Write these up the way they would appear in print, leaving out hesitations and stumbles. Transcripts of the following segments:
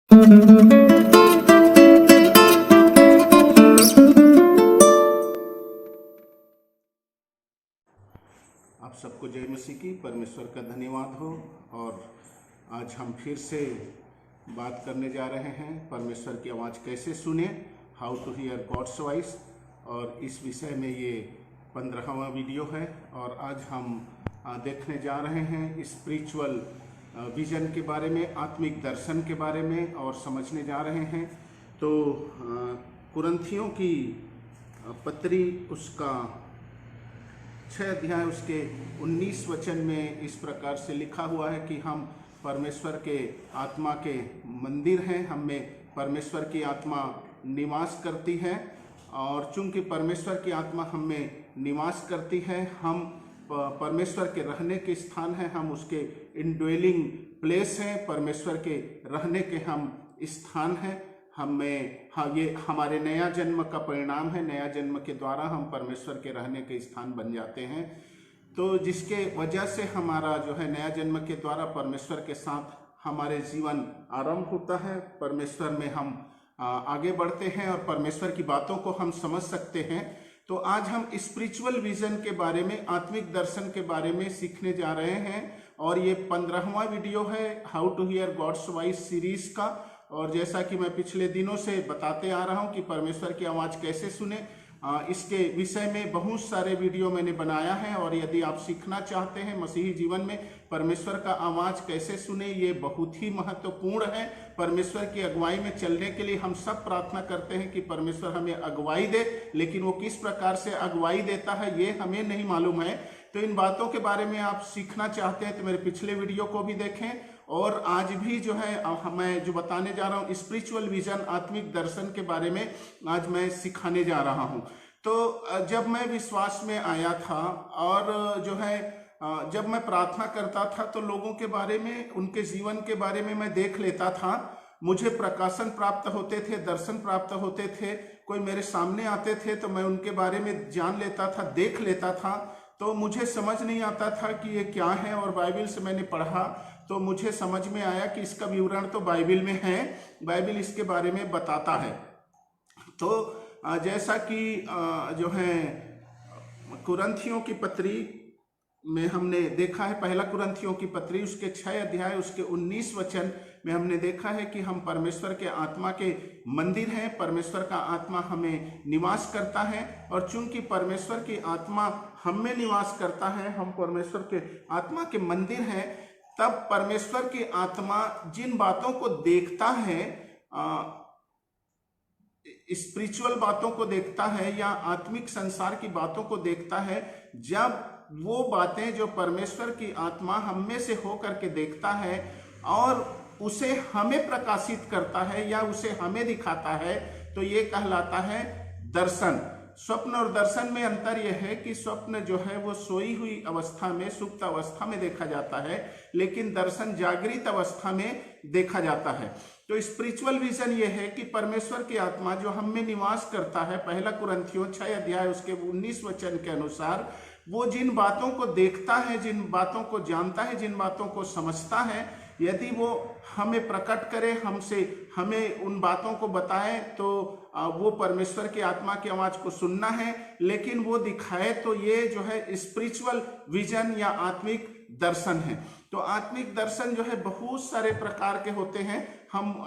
आप सबको जय मसीह की। परमेश्वर का धन्यवाद हो। और आज हम फिर से बात करने जा रहे हैं परमेश्वर की आवाज़ कैसे सुने, how to hear God's voice. और इस विषय में ये 15वां वीडियो है। और आज हम देखने जा रहे हैं स्पिरिचुअल विजन के बारे में, आत्मिक दर्शन के बारे में और समझने जा रहे हैं। तो कुरिन्थियों की पत्री उसका 6 अध्याय उसके 19 वचन में इस प्रकार से लिखा हुआ है कि हम परमेश्वर के आत्मा के मंदिर हैं, हम में परमेश्वर की आत्मा निवास करती है। और चूंकि परमेश्वर की आत्मा हम में निवास करती है, हम परमेश्वर के रहने के स्थान हैं, हम उसके इनड्वेलिंग प्लेस हैं, परमेश्वर के रहने के हम स्थान हैं। हमें ये हमारे नया जन्म का परिणाम है। नया जन्म के द्वारा हम परमेश्वर के रहने के स्थान बन जाते हैं। तो जिसके वजह से हमारा जो है नया जन्म के द्वारा परमेश्वर के साथ हमारे जीवन आरंभ होता है, परमेश्वर में हम आगे बढ़ते हैं और परमेश्वर की बातों को हम समझ सकते हैं। तो आज हम स्पिरिचुअल विजन के बारे में, आत्मिक दर्शन के बारे में सीखने जा रहे हैं। और ये 15वां वीडियो है how to hear God's voice series का। और जैसा कि मैं पिछले दिनों से बताते आ रहा हूं कि परमेश्वर की आवाज़ कैसे सुने, इसके विषय में बहुत सारे वीडियो मैंने बनाया है। और यदि आप सीखना चाहते हैं मसीही जीवन में परमेश्वर का आवाज़ कैसे सुने, ये बहुत ही महत्वपूर्ण है। परमेश्वर की अगुवाई में चलने के लिए हम सब प्रार्थना करते हैं कि परमेश्वर हमें अगुवाई दे, लेकिन वो किस प्रकार से अगुवाई देता है ये हमें नहीं मालूम है। तो इन बातों के बारे में आप सीखना चाहते हैं तो मेरे पिछले वीडियो को भी देखें। और आज भी जो है मैं जो बताने जा रहा हूँ स्पिरिचुअल विजन, आत्मिक दर्शन के बारे में आज मैं सिखाने जा रहा हूँ। तो जब मैं विश्वास में आया था और जो है जब मैं प्रार्थना करता था तो लोगों के बारे में, उनके जीवन के बारे में मैं देख लेता था। मुझे प्रकाशन प्राप्त होते थे, दर्शन प्राप्त होते थे, कोई मेरे सामने आते थे तो मैं उनके बारे में जान लेता था, देख लेता था। तो मुझे समझ नहीं आता था कि ये क्या है। और बाइबल से मैंने पढ़ा तो मुझे समझ में आया कि इसका विवरण तो बाइबल में है, बाइबल इसके बारे में बताता है। तो जैसा कि जो है कुरिन्थियों की पत्री में हमने देखा है, पहला कुरिन्थियों की पत्री उसके 6 अध्याय उसके 19 वचन में हमने देखा है कि हम परमेश्वर के आत्मा के मंदिर हैं, परमेश्वर का आत्मा हमें निवास करता है। और चूंकि परमेश्वर की आत्मा हम में निवास करता है, हम परमेश्वर के आत्मा के मंदिर हैं, तब परमेश्वर की आत्मा जिन बातों को देखता है, स्पिरिचुअल बातों को देखता है या आत्मिक संसार की बातों को देखता है, जब वो बातें जो परमेश्वर की आत्मा हम में से होकर के देखता है और उसे हमें प्रकाशित करता है या उसे हमें दिखाता है, तो ये कहलाता है दर्शन। स्वप्न और दर्शन में अंतर यह है कि स्वप्न जो है वो सोई हुई अवस्था में, सुप्त अवस्था में देखा जाता है, लेकिन दर्शन जागृत अवस्था में देखा जाता है। तो स्पिरिचुअल विजन ये है कि परमेश्वर की आत्मा जो हम में निवास करता है, पहला कुरिन्थियों 6 अध्याय उसके 19 वचन के अनुसार, वो जिन बातों को देखता है, जिन बातों को जानता है, जिन बातों को समझता है, यदि वो हमें प्रकट करे, हमें उन बातों को बताए, तो वो परमेश्वर की आत्मा की आवाज़ को सुनना है। लेकिन वो दिखाए तो ये जो है स्पिरिचुअल विजन या आत्मिक दर्शन है। तो आत्मिक दर्शन जो है बहुत सारे प्रकार के होते हैं। हम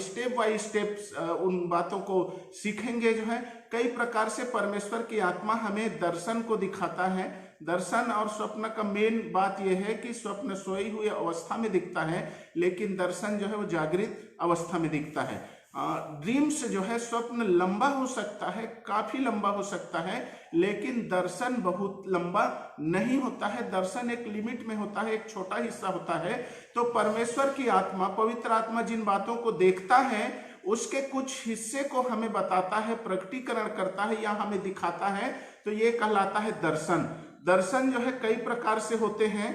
स्टेप बाय स्टेप उन बातों को सीखेंगे। जो है कई प्रकार से परमेश्वर की आत्मा हमें दर्शन को दिखाता है। दर्शन और स्वप्न का मेन बात यह है कि स्वप्न सोई हुई अवस्था में दिखता है, लेकिन दर्शन जो है वो जागृत अवस्था में दिखता है। ड्रीम्स जो है, स्वप्न लंबा हो सकता है, काफी लंबा हो सकता है, लेकिन दर्शन बहुत लंबा नहीं होता है। दर्शन एक लिमिट में होता है, एक छोटा हिस्सा होता है। तो परमेश्वर की आत्मा, पवित्र आत्मा जिन बातों को देखता है उसके कुछ हिस्से को हमें बताता है, प्रकटीकरण करता है या हमें दिखाता है, तो ये कहलाता है दर्शन। दर्शन जो है कई प्रकार से होते हैं।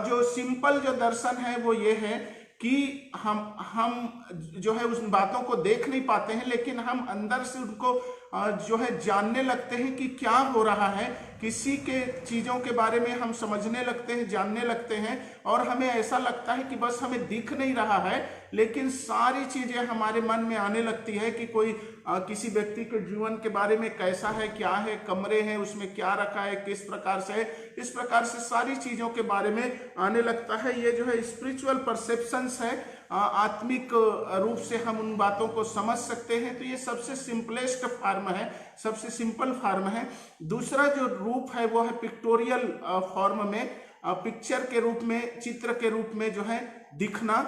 जो सिंपल जो दर्शन है वो ये है कि हम जो है उस बातों को देख नहीं पाते हैं, लेकिन हम अंदर से उनको जो है जानने लगते हैं कि क्या हो रहा है, किसी के चीज़ों के बारे में हम समझने लगते हैं, जानने लगते हैं, और हमें ऐसा लगता है कि बस हमें दिख नहीं रहा है, लेकिन सारी चीज़ें हमारे मन में आने लगती है कि कोई किसी व्यक्ति के जीवन के बारे में कैसा है, क्या है, कमरे हैं उसमें क्या रखा है, किस प्रकार से है, इस प्रकार से सारी चीज़ों के बारे में आने लगता है। ये जो है स्पिरिचुअल परसेप्शंस है, आत्मिक रूप से हम उन बातों को समझ सकते हैं। तो ये सबसे सिंपलेस्ट फॉर्म है, सबसे सिंपल फॉर्म है। दूसरा जो रूप है वो है पिक्टोरियल फॉर्म में, पिक्चर के रूप में, चित्र के रूप में जो है दिखना।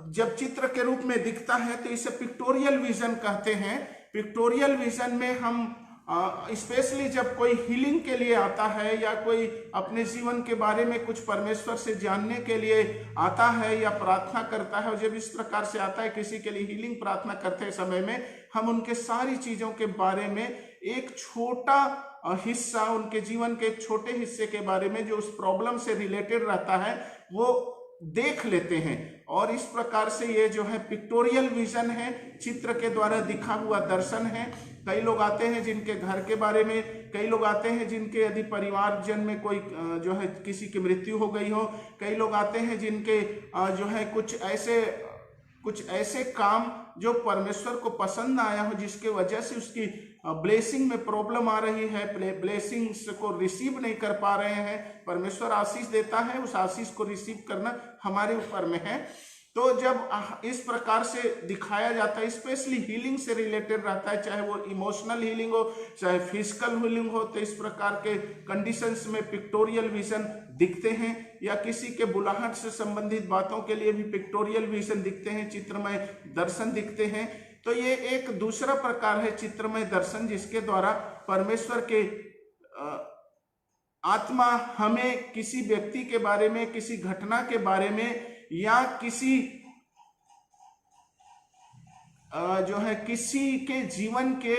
जब चित्र के रूप में दिखता है तो इसे पिक्टोरियल विजन कहते हैं। पिक्टोरियल विजन में हम स्पेशली जब कोई हीलिंग के लिए आता है या कोई अपने जीवन के बारे में कुछ परमेश्वर से जानने के लिए आता है या प्रार्थना करता है, और जब इस प्रकार से आता है किसी के लिए हीलिंग प्रार्थना करते समय में हम उनके सारी चीज़ों के बारे में एक छोटा हिस्सा, उनके जीवन के एक छोटे हिस्से के बारे में जो उस प्रॉब्लम से रिलेटेड रहता है वो देख लेते हैं। और इस प्रकार से ये जो है पिक्टोरियल विजन है, चित्र के द्वारा दिखा हुआ दर्शन है। कई लोग आते हैं जिनके घर के बारे में, कई लोग आते हैं जिनके यदि परिवारजन में कोई जो है किसी की मृत्यु हो गई हो, कई लोग आते हैं जिनके जो है कुछ ऐसे काम जो परमेश्वर को पसंद आया हो, जिसके वजह से उसकी ब्लेसिंग में प्रॉब्लम आ रही है, ब्लेसिंग्स को रिसीव नहीं कर पा रहे हैं। परमेश्वर आशीष देता है, उस आशीष को रिसीव करना हमारे ऊपर में है। तो जब इस प्रकार से दिखाया जाता है, स्पेशली हीलिंग से रिलेटेड रहता है, चाहे वो इमोशनल हीलिंग हो चाहे फिजिकल हीलिंग हो, तो इस प्रकार के कंडीशंस में पिक्टोरियल विजन दिखते हैं। या किसी के बुलाहट से संबंधित बातों के लिए भी पिक्टोरियल विजन दिखते हैं, चित्रमय दर्शन दिखते हैं। तो ये एक दूसरा प्रकार है चित्रमय दर्शन, जिसके द्वारा परमेश्वर के आत्मा हमें किसी व्यक्ति के बारे में, किसी घटना के बारे में, या किसी जो है किसी के जीवन के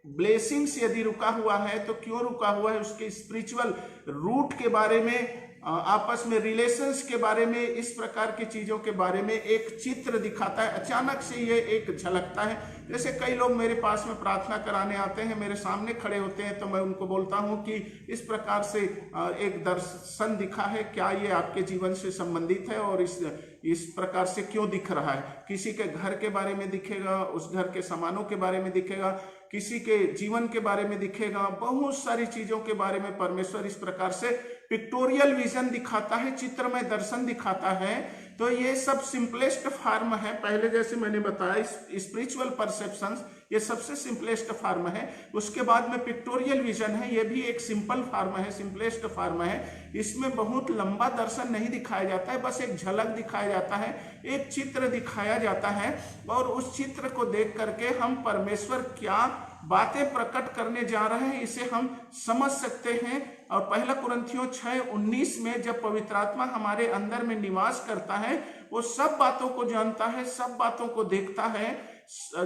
ब्लेसिंग से यदि रुका हुआ है तो क्यों रुका हुआ है, उसके स्पिरिचुअल रूट के बारे में, आपस में रिलेशंस के बारे में, इस प्रकार की चीजों के बारे में एक चित्र दिखाता है। अचानक से ये एक झलकता है। जैसे कई लोग मेरे पास में प्रार्थना कराने आते हैं, मेरे सामने खड़े होते हैं, तो मैं उनको बोलता हूं कि इस प्रकार से एक दर्शन दिखा है, क्या ये आपके जीवन से संबंधित है और इस प्रकार से क्यों दिख रहा है। किसी के घर के बारे में दिखेगा, उस घर के सामानों के बारे में दिखेगा, किसी के जीवन के बारे में दिखेगा, बहुत सारी चीजों के बारे में परमेश्वर इस प्रकार से पिक्टोरियल विजन दिखाता है, चित्रमय दर्शन दिखाता है। तो ये सब सिंपलेस्ट फॉर्म है। पहले जैसे मैंने बताया स्पिरिचुअल परसेप्शंस, ये सबसे सिंपलेस्ट फॉर्म है। उसके बाद में पिक्टोरियल विजन है, ये भी एक सिंपल फॉर्म है, सिंपलेस्ट फॉर्म है। इसमें बहुत लंबा दर्शन नहीं दिखाया जाता है, बस एक झलक दिखाया जाता है, एक चित्र दिखाया जाता है, और उस चित्र को देख करके हम परमेश्वर क्या बातें प्रकट करने जा रहे हैं इसे हम समझ सकते हैं। और पहला कुरिन्थियों 6:19 में जब पवित्र आत्मा हमारे अंदर में निवास करता है, वो सब बातों को जानता है, सब बातों को देखता है।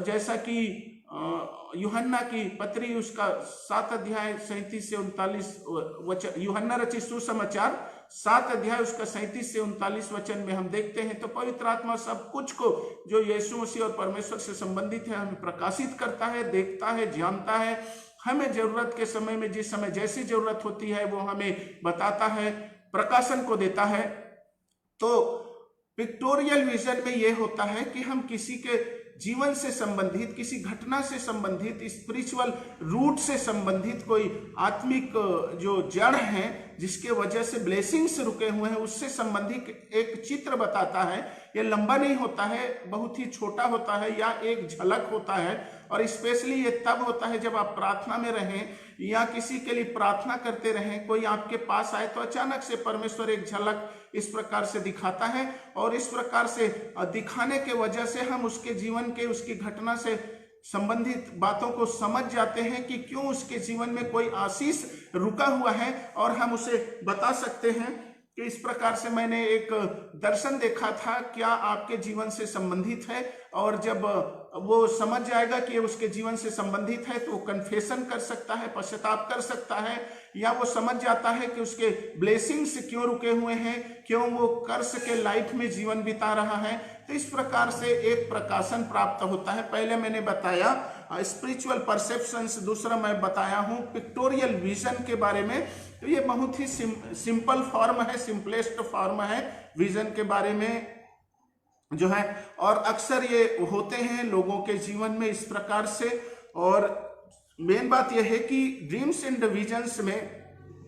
जैसा कि यूहन्ना की पत्री उसका 7 अध्याय 37 से 39 वचन, यूहन्ना रचित सुसमाचार 7 अध्याय उसका 37 से 39 वचन में हम देखते हैं। तो पवित्र आत्मा सब कुछ को जो यीशु मसीह और परमेश्वर से संबंधित है हमें प्रकाशित करता है, देखता है, जानता है। हमें जरूरत के समय में, जिस समय जैसी जरूरत होती है, वो हमें बताता है, प्रकाशन को देता है। तो पिक्टोरियल विजन में यह होता है कि हम किसी के जीवन से संबंधित, किसी घटना से संबंधित, स्पिरिचुअल रूट से संबंधित कोई आत्मिक जो जड़ है जिसके वजह से ब्लेसिंग्स रुके हुए हैं, उससे संबंधित एक चित्र बताता है। ये लंबा नहीं होता है, बहुत ही छोटा होता है, या एक झलक होता है। और स्पेशली ये तब होता है जब आप प्रार्थना में रहें या किसी के लिए प्रार्थना करते रहें, कोई आपके पास आए तो अचानक से परमेश्वर एक झलक इस प्रकार से दिखाता है, और इस प्रकार से दिखाने के वजह से हम उसके जीवन के, उसकी घटना से संबंधित बातों को समझ जाते हैं कि क्यों उसके जीवन में कोई आशीष रुका हुआ है, और हम उसे बता सकते हैं कि इस प्रकार से मैंने एक दर्शन देखा था, क्या आपके जीवन से संबंधित है। और जब वो समझ जाएगा कि उसके जीवन से संबंधित है तो वो कन्फेशन कर सकता है, पश्चाताप कर सकता है, या वो समझ जाता है कि उसके ब्लेसिंग्स क्यों रुके हुए हैं, क्यों वो कर्ज के लाइफ में जीवन बिता रहा है, तो इस प्रकार से एक प्रकाशन प्राप्त होता है। पहले मैंने बताया स्पिरिचुअल परसेप्शंस, दूसरा मैं बताया हूँ पिक्टोरियल विजन के बारे में। तो ये बहुत ही सिंपल फॉर्म है, सिंपलेस्ट फॉर्म है विजन के बारे में जो है, और अक्सर ये होते हैं लोगों के जीवन में इस प्रकार से। और मेन बात यह है कि ड्रीम्स एंड विजन्स में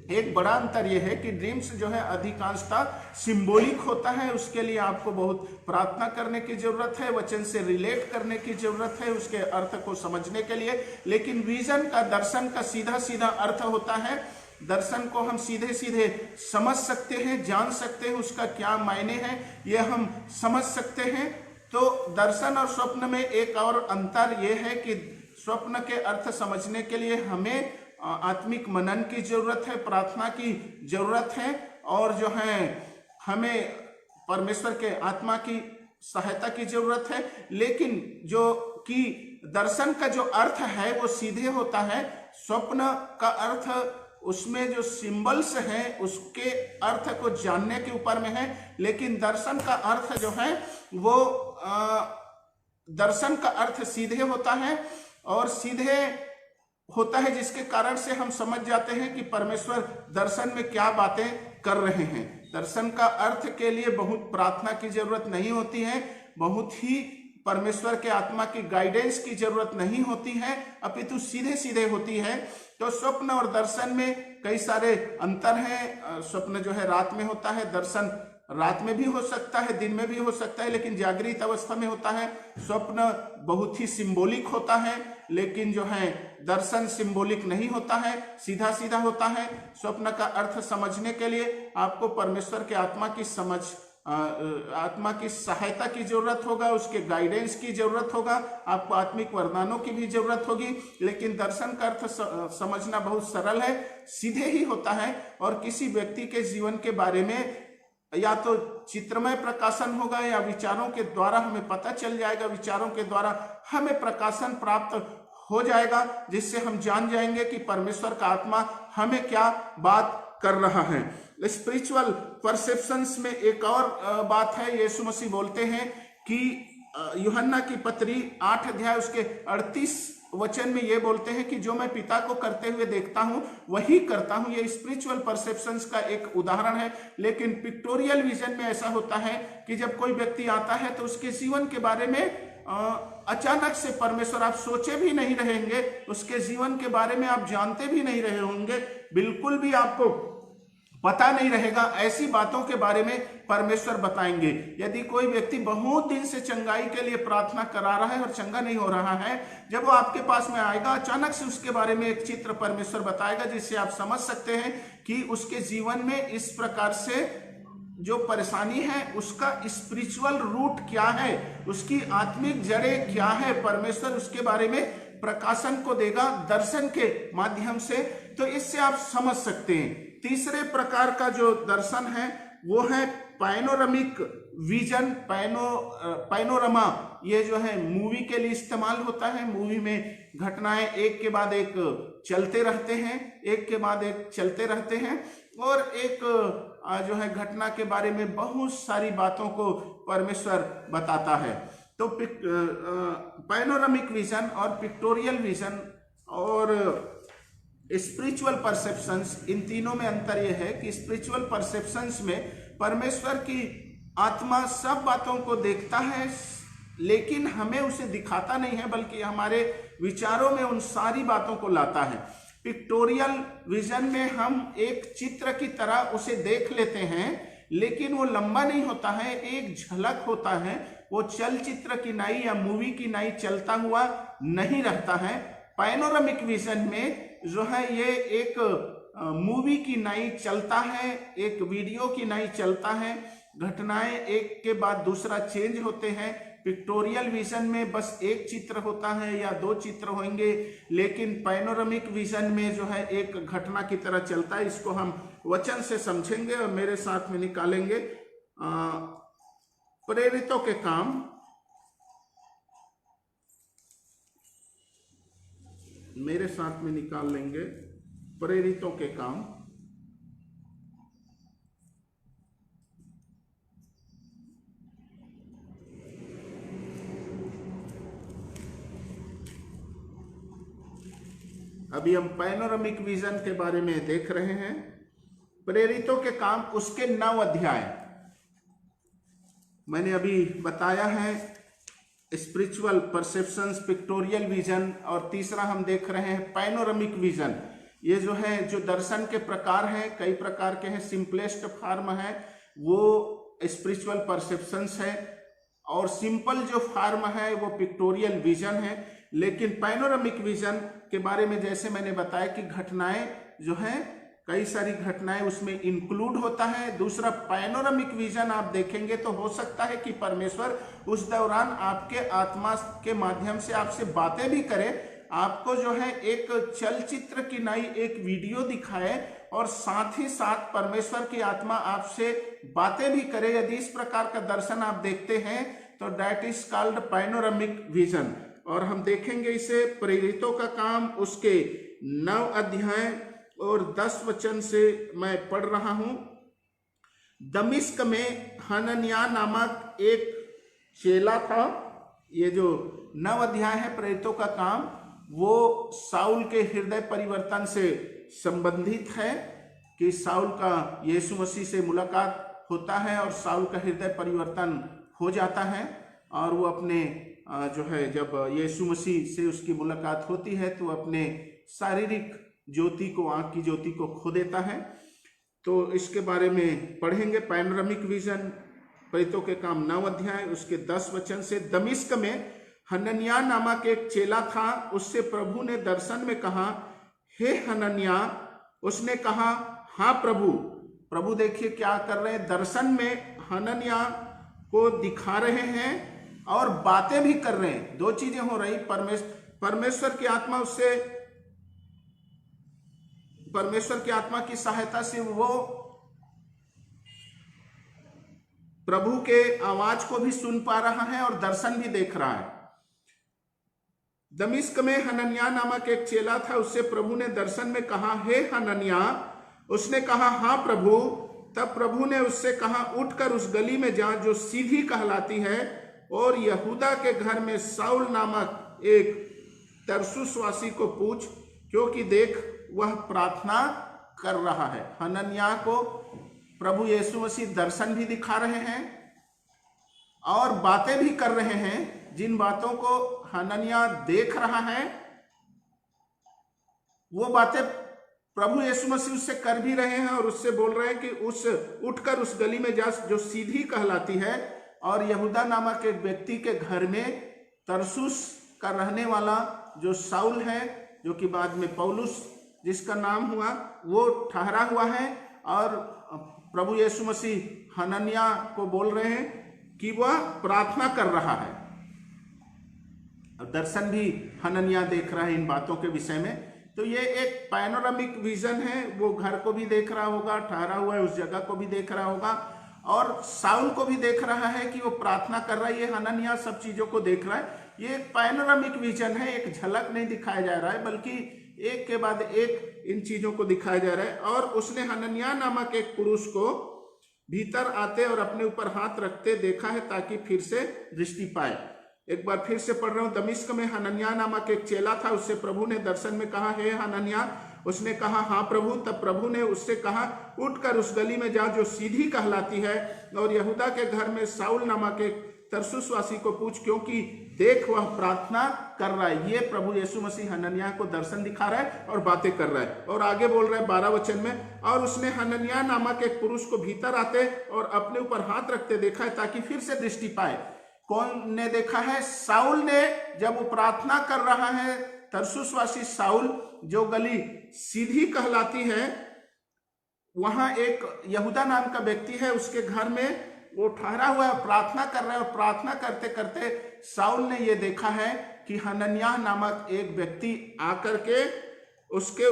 एक बड़ा अंतर यह है कि ड्रीम्स जो है अधिकांशतः सिंबॉलिक होता है, उसके लिए आपको बहुत प्रार्थना करने की जरूरत है, वचन से रिलेट करने की जरूरत है उसके अर्थ को समझने के लिए। लेकिन विजन का, दर्शन का सीधा सीधा अर्थ होता है, दर्शन को हम सीधे सीधे समझ सकते हैं, जान सकते हैं, उसका क्या मायने हैं यह हम समझ सकते हैं। तो दर्शन और स्वप्न में एक और अंतर यह है कि स्वप्न के अर्थ समझने के लिए हमें आत्मिक मनन की जरूरत है, प्रार्थना की जरूरत है, और जो है हमें परमेश्वर के आत्मा की सहायता की जरूरत है। लेकिन जो कि दर्शन का जो अर्थ है वो सीधे होता है, स्वप्न का अर्थ उसमें जो सिंबल्स हैं उसके अर्थ को जानने के ऊपर में है। लेकिन दर्शन का अर्थ जो है वो दर्शन का अर्थ सीधे होता है, और सीधे होता है जिसके कारण से हम समझ जाते हैं कि परमेश्वर दर्शन में क्या बातें कर रहे हैं। दर्शन का अर्थ के लिए बहुत प्रार्थना की जरूरत नहीं होती है, बहुत ही परमेश्वर के आत्मा की गाइडेंस की जरूरत नहीं होती है, अपितु सीधे सीधे होती है। तो स्वप्न और दर्शन में कई सारे अंतर हैं। स्वप्न जो है रात में होता है, दर्शन रात में भी हो सकता है, दिन में भी हो सकता है, लेकिन जागृत अवस्था में होता है। स्वप्न बहुत ही सिंबॉलिक होता है, लेकिन जो है दर्शन सिंबॉलिक नहीं होता है, सीधा सीधा होता है। स्वप्न का अर्थ समझने के लिए आपको परमेश्वर के आत्मा की समझ, आत्मा की सहायता की जरूरत होगा, उसके गाइडेंस की जरूरत होगा, आपको आत्मिक वरदानों की भी जरूरत होगी। लेकिन दर्शन का अर्थ समझना बहुत सरल है, सीधे ही होता है, और किसी व्यक्ति के जीवन के बारे में या तो चित्रमय प्रकाशन होगा या विचारों के द्वारा हमें पता चल जाएगा, विचारों के द्वारा हमें प्रकाशन प्राप्त हो जाएगा, जिससे हम जान जाएंगे कि परमेश्वर का आत्मा हमें क्या बात कर रहा है। स्पिरिचुअल परसेप्शंस में एक और बात है, यीशु मसीह बोलते हैं कि यूहन्ना की पत्री 8 अध्याय उसके 38 वचन में ये बोलते हैं कि जो मैं पिता को करते हुए देखता हूं वही करता हूं। ये स्पिरिचुअल परसेप्शंस का एक उदाहरण है। लेकिन पिक्टोरियल विजन में ऐसा होता है कि जब कोई व्यक्ति आता है तो उसके जीवन के बारे में अचानक से परमेश्वर, आप सोचे भी नहीं रहेंगे, उसके जीवन के बारे में आप जानते भी नहीं रहे होंगे, बिल्कुल भी आपको पता नहीं रहेगा, ऐसी बातों के बारे में परमेश्वर बताएंगे। यदि कोई व्यक्ति बहुत दिन से चंगाई के लिए प्रार्थना करा रहा है और चंगा नहीं हो रहा है, जब वो आपके पास में आएगा अचानक से उसके बारे में एक चित्र परमेश्वर बताएगा, जिससे आप समझ सकते हैं कि उसके जीवन में इस प्रकार से जो परेशानी है उसका स्पिरिचुअल रूट क्या है, उसकी आत्मिक जड़ें क्या है। परमेश्वर उसके बारे में प्रकाशन को देगा दर्शन के माध्यम से, तो इससे आप समझ सकते हैं। तीसरे प्रकार का जो दर्शन है वो है पैनोरमिक विजन। पैनोरमा ये जो है मूवी के लिए इस्तेमाल होता है। मूवी में घटनाएं एक के बाद एक चलते रहते हैं, एक के बाद एक चलते रहते हैं, और एक जो है घटना के बारे में बहुत सारी बातों को परमेश्वर बताता है। तो पैनोरमिक विजन और पिक्टोरियल विजन और स्पिरिचुअल परसेप्शंस, इन तीनों में अंतर यह है कि स्पिरिचुअल परसेप्शंस में परमेश्वर की आत्मा सब बातों को देखता है, लेकिन हमें उसे दिखाता नहीं है, बल्कि हमारे विचारों में उन सारी बातों को लाता है। पिक्टोरियल विजन में हम एक चित्र की तरह उसे देख लेते हैं, लेकिन वो लंबा नहीं होता है, एक झलक होता है, वो चलचित्र की नाई या मूवी की नाई चलता हुआ नहीं रहता है। पैनोरमिक विजन में जो है ये एक मूवी की नाई चलता है, एक वीडियो की नाई चलता है, घटनाएं एक के बाद दूसरा चेंज होते हैं। पिक्टोरियल विजन में बस एक चित्र होता है या दो चित्र होंगे, लेकिन पैनोरमिक विजन में जो है एक घटना की तरह चलता है। इसको हम वचन से समझेंगे और मेरे साथ में निकालेंगे। प्रेरितों के काम, मेरे साथ में निकाल लेंगे प्रेरितों के काम। अभी हम पैनोरामिक विजन के बारे में देख रहे हैं। प्रेरितों के काम उसके 9 अध्याय मैंने अभी बताया है। स्पिरिचुअल परसेप्शंस, पिक्टोरियल विजन, और तीसरा हम देख रहे हैं पैनोरामिक विजन। ये जो है, जो दर्शन के प्रकार हैं, कई प्रकार के हैं। सिंपलेस्ट फॉर्म है वो स्पिरिचुअल परसेप्शंस है, और सिंपल जो फॉर्म है वो पिक्टोरियल विजन है। लेकिन पैनोरामिक विजन के बारे में जैसे मैंने बताया कि घटनाएं जो है, कई सारी घटनाएं उसमें इंक्लूड होता है। दूसरा, पैनोरामिक विजन आप देखेंगे तो हो सकता है कि परमेश्वर उस दौरान आपके आत्मा के माध्यम से आपसे बातें भी करे, आपको जो है एक चलचित्र की नई एक वीडियो दिखाए, और साथ ही साथ परमेश्वर की आत्मा आपसे बातें भी करे। यदि इस प्रकार का दर्शन आप देखते हैं तो that is called panoramic vision. और हम देखेंगे इसे प्रेरितों का काम उसके 9 अध्याय और 10 वचन से मैं पढ़ रहा हूं। दमिश्क में हनन्याह नामक एक चेला था। ये जो 9 अध्याय है प्रेरितों का काम, वो साउल के हृदय परिवर्तन से संबंधित है कि साउल का यीशु मसीह से मुलाकात होता है और साउल का हृदय परिवर्तन हो जाता है, और वो अपने जो है, जब यीशु मसीह से उसकी मुलाकात होती है तो अपने शारीरिक ज्योति को, आंख की ज्योति को खो देता है। तो इसके बारे में पढ़ेंगे। पैनोरामिक विजन, प्रेरितों के काम 9 अध्याय उसके 10 वचन से। दमिश्क में हनन्याह नामक एक चेला था। उससे प्रभु ने दर्शन में कहा, हे हनन्याह। उसने कहा, हाँ प्रभु। प्रभु देखिए क्या कर रहे हैं, दर्शन में हनन्याह को दिखा रहे हैं और बातें भी कर रहे हैं। 2 चीजें हो रही। परमेश्वर की आत्मा उससे, परमेश्वर की आत्मा की सहायता से वो प्रभु के आवाज को भी सुन पा रहा है और दर्शन भी देख रहा है। दमिश्क में हनन्याह नामक एक चेला था। उससे प्रभु ने दर्शन में कहा, हे हनन्याह। उसने कहा, हाँ प्रभु। तब प्रभु ने उससे कहा, उठकर उस गली में जा जो सीधी कहलाती है, और यहूदा के घर में साउल नामक एक तरसुसवासी को पूछ, क्योंकि देख वह प्रार्थना कर रहा है। हनन्याह को प्रभु यीशु मसीह दर्शन भी दिखा रहे हैं और बातें भी कर रहे हैं। जिन बातों को हनन्याह देख रहा है वो बातें प्रभु यीशु मसीह उससे कर भी रहे हैं, और उससे बोल रहे हैं कि उठकर उस गली में जा जो सीधी कहलाती है, और यहूदा नामक एक व्यक्ति के घर में तरसुस का रहने वाला जो साउल है, जो कि बाद में पौलुस जिसका नाम हुआ, वो ठहरा हुआ है। और प्रभु यीशु मसीह हनन्याह को बोल रहे हैं कि वह प्रार्थना कर रहा है। दर्शन भी हनन्याह देख रहा है इन बातों के विषय में। तो ये एक पैनोरामिक विजन है। वो घर को भी देख रहा होगा, ठहरा हुआ है, उस जगह को भी देख रहा होगा, और साउल को भी देख रहा है कि वो प्रार्थना कर रहा है। ये हनन्याह सब चीजों को देख रहा है। ये एक पैनोरामिक विजन है। एक झलक नहीं दिखाया जा रहा है, बल्कि एक के बाद एक इन चीजों को दिखाया जा रहा है। और उसने हनन्याह नामक एक पुरुष को भीतर आते और अपने ऊपर हाथ रखते देखा है, ताकि फिर से दृष्टि पाए। एक बार फिर से पढ़ रहा हूं। दमिश्क में हनन्याह नामक एक चेला था। उससे प्रभु ने दर्शन में कहा, हे हनन्याह। उसने कहा, हाँ प्रभु। तब प्रभु ने उससे कहा, उठकर उस गली में जा जो सीधी कहलाती है, और यहूदा के घर में साउल नामक एक तरसुसवासी को पूछ, क्योंकि देख वह प्रार्थना कर रहा है। ये प्रभु यीशु मसीह हनन्याह को दर्शन दिखा रहा है और बातें कर रहा है। और आगे बोल रहा है 12 वचन में, और उसने हनन्याह नामक एक पुरुष को भीतर आते और अपने ऊपर हाथ रखते देखा है, ताकि फिर से दृष्टि पाए। कौन ने देखा है? साउल ने। जब वो प्रार्थना कर रहा है, तरसुसवासी साउल, जो गली सीधी कहलाती है, वहां एक यहूदा नाम का व्यक्ति है, उसके घर में वो ठहरा हुआ है, प्रार्थना कर रहा है। और प्रार्थना करते करते साउल ने ये देखा है कि हनन्याह नामक एक व्यक्ति आकर के उसके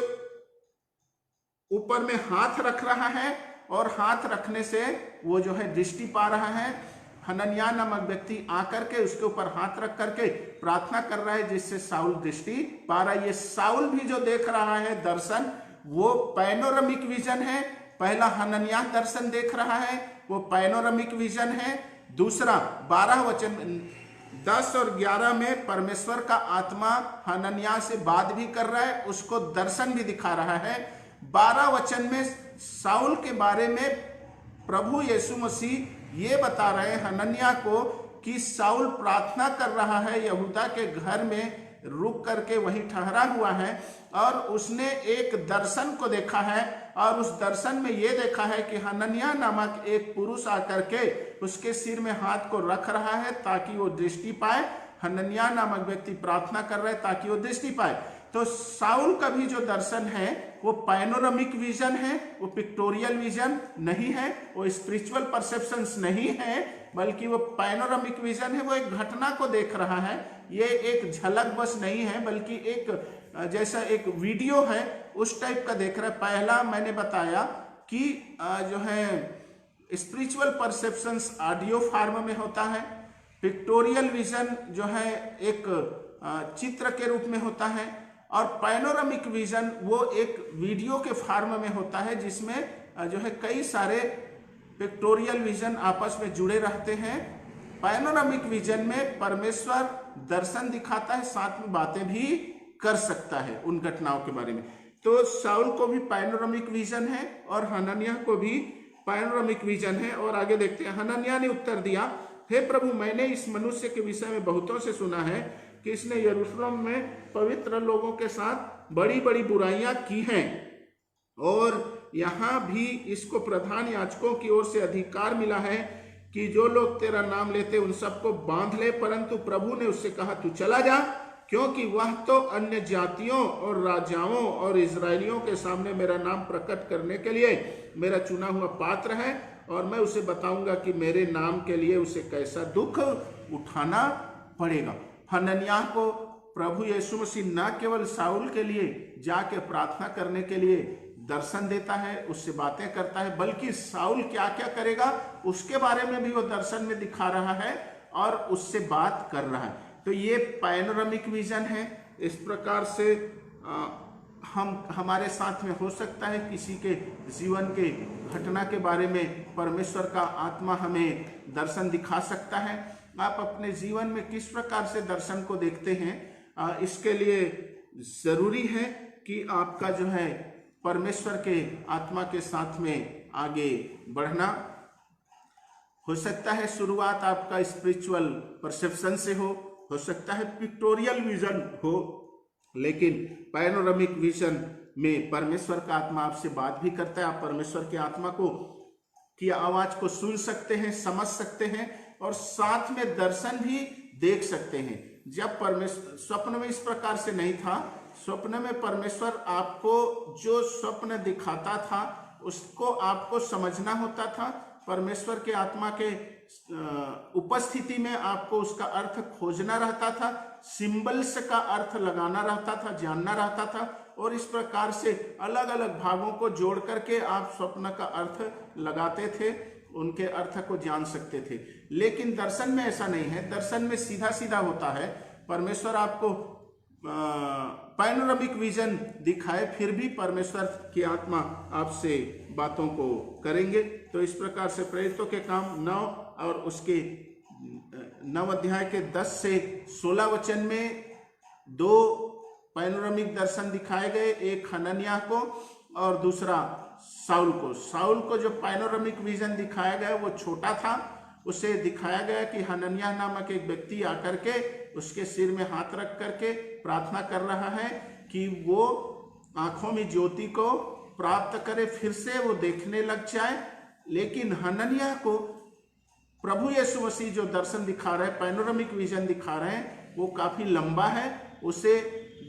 ऊपर में हाथ रख रहा है, और हाथ रखने से वो जो है दृष्टि पा रहा है। हनन्याह नामक व्यक्ति आकर के उसके ऊपर हाथ रख करके प्रार्थना कर रहा है, जिससे साउल दृष्टि पा रहा है। ये साउल भी जो देख रहा है दर्शन, वो पैनोरामिक विजन है। पहला हनन्याह दर्शन देख रहा है, वो पैनोरामिक विजन है। दूसरा 12 वचन 10 और 11 में परमेश्वर का आत्मा हनन्याह से बात भी कर रहा है, उसको दर्शन भी दिखा रहा है। 12 वचन में शाऊल के बारे में प्रभु यीशु मसीह ये बता रहे हैं हनन्याह को कि शाऊल प्रार्थना कर रहा है, यहूदा के घर में रुक करके वहीं ठहरा हुआ है, और उसने एक दर्शन को देखा है, और उस दर्शन में यह देखा है कि हनन्याह नामक एक पुरुष आकर के उसके सिर में हाथ को रख रहा है ताकि वो दृष्टि पाए। हनन्याह नामक व्यक्ति प्रार्थना कर रहे ताकि वो दृष्टि पाए। तो शाऊल का भी जो दर्शन है वो पैनोरामिक विजन है, वो पिक्टोरियल विजन नहीं है, वो स्पिरिचुअल परसेप्शंस नहीं है, बल्कि वो पैनोरामिक विजन है। वो एक घटना को देख रहा है, ये एक झलक बस नहीं है, बल्कि एक जैसा एक वीडियो है उस टाइप का देख रहा है। पहला मैंने बताया कि जो है स्पिरिचुअल परसेप्शंस ऑडियो फॉर्म में होता है, पिक्टोरियल विजन जो है एक चित्र के रूप में होता है, और पैनोरामिक विजन वो एक वीडियो के फॉर्म में होता है जिसमें जो है कई सारे पिक्टोरियल विजन आपस में जुड़े रहते हैं। पैनोरामिक विजन में परमेश्वर दर्शन दिखाता है, साथ में बातें भी कर सकता है उन घटनाओं के बारे में। तो शाऊल को भी पैनोरामिक विजन है और हनन्याह को भी पैनोरामिक विजन है। और आगे देखते हैं, हनन्याह ने उत्तर दिया, हे प्रभु, मैंने इस मनुष्य के विषय में बहुतों से सुना है कि इसने यरूशलेम में पवित्र लोगों के साथ बड़ी बड़ी बुराइयां की हैं, और यहाँ भी इसको प्रधान याजकों की ओर से अधिकार मिला है कि जो लोग तेरा नाम लेते उन सबको बांध ले। परंतु प्रभु ने उससे कहा, तू चला जा, क्योंकि वह तो अन्य जातियों और राजाओं और इजरायलियों के सामने मेरा नाम प्रकट करने के लिए मेरा चुना हुआ पात्र है, और मैं उसे बताऊंगा कि मेरे नाम के लिए उसे कैसा दुख उठाना पड़ेगा। हनन्याह को प्रभु यीशु मसीह न केवल शाऊल के लिए जाके प्रार्थना करने के लिए दर्शन देता है, उससे बातें करता है, बल्कि शाऊल क्या क्या करेगा उसके बारे में भी वो दर्शन में दिखा रहा है और उससे बात कर रहा है। तो ये पैनोरामिक विजन है। इस प्रकार से हमारे साथ में हो सकता है किसी के जीवन के घटना के बारे में परमेश्वर का आत्मा हमें दर्शन दिखा सकता है। आप अपने जीवन में किस प्रकार से दर्शन को देखते हैं, इसके लिए जरूरी है कि आपका जो है परमेश्वर के आत्मा के साथ में आगे बढ़ना। हो सकता है शुरुआत आपका स्पिरिचुअल परसेप्शन से हो सकता है पिक्टोरियल विजन हो, लेकिन पैनोरामिक विजन में परमेश्वर का आत्मा आपसे बात भी करता है। आप परमेश्वर के आत्मा की आवाज को सुन सकते हैं, समझ सकते हैं, और साथ में दर्शन भी देख सकते हैं। जब परमेश्वर स्वप्न में इस प्रकार से नहीं था, स्वप्न में परमेश्वर आपको जो स्वप्न दिखाता था उसको आपको समझना होता था। परमेश्वर के आत्मा के उपस्थिति में आपको उसका अर्थ खोजना रहता था, सिंबल्स का अर्थ लगाना रहता था, जानना रहता था, और इस प्रकार से अलग अलग भागों को जोड़ करके आप स्वप्न का अर्थ लगाते थे, उनके अर्थ को जान सकते थे। लेकिन दर्शन में ऐसा नहीं है। दर्शन में सीधा सीधा होता है। परमेश्वर आपको पैनोरामिक विजन दिखाए, फिर भी परमेश्वर की आत्मा आपसे बातों को करेंगे। तो इस प्रकार से प्रेरितों के काम 9 और उसके 9 अध्याय के 10 से 16 वचन में 2 पैनोरामिक दर्शन दिखाए गए, एक हनन्याह को और दूसरा शाऊल को। शाऊल को जो पैनोरामिक विजन दिखाया गया वो छोटा था। उसे दिखाया गया कि हनन्याह नामक एक व्यक्ति आकर के उसके सिर में हाथ रख करके प्रार्थना कर रहा है कि वो आंखों में ज्योति को प्राप्त करे, फिर से वो देखने लग जाए। लेकिन हनन्याह को प्रभु यीशु मसीह जो दर्शन दिखा रहे हैं, पैनोरामिक विजन दिखा रहे हैं, वो काफी लंबा है। उसे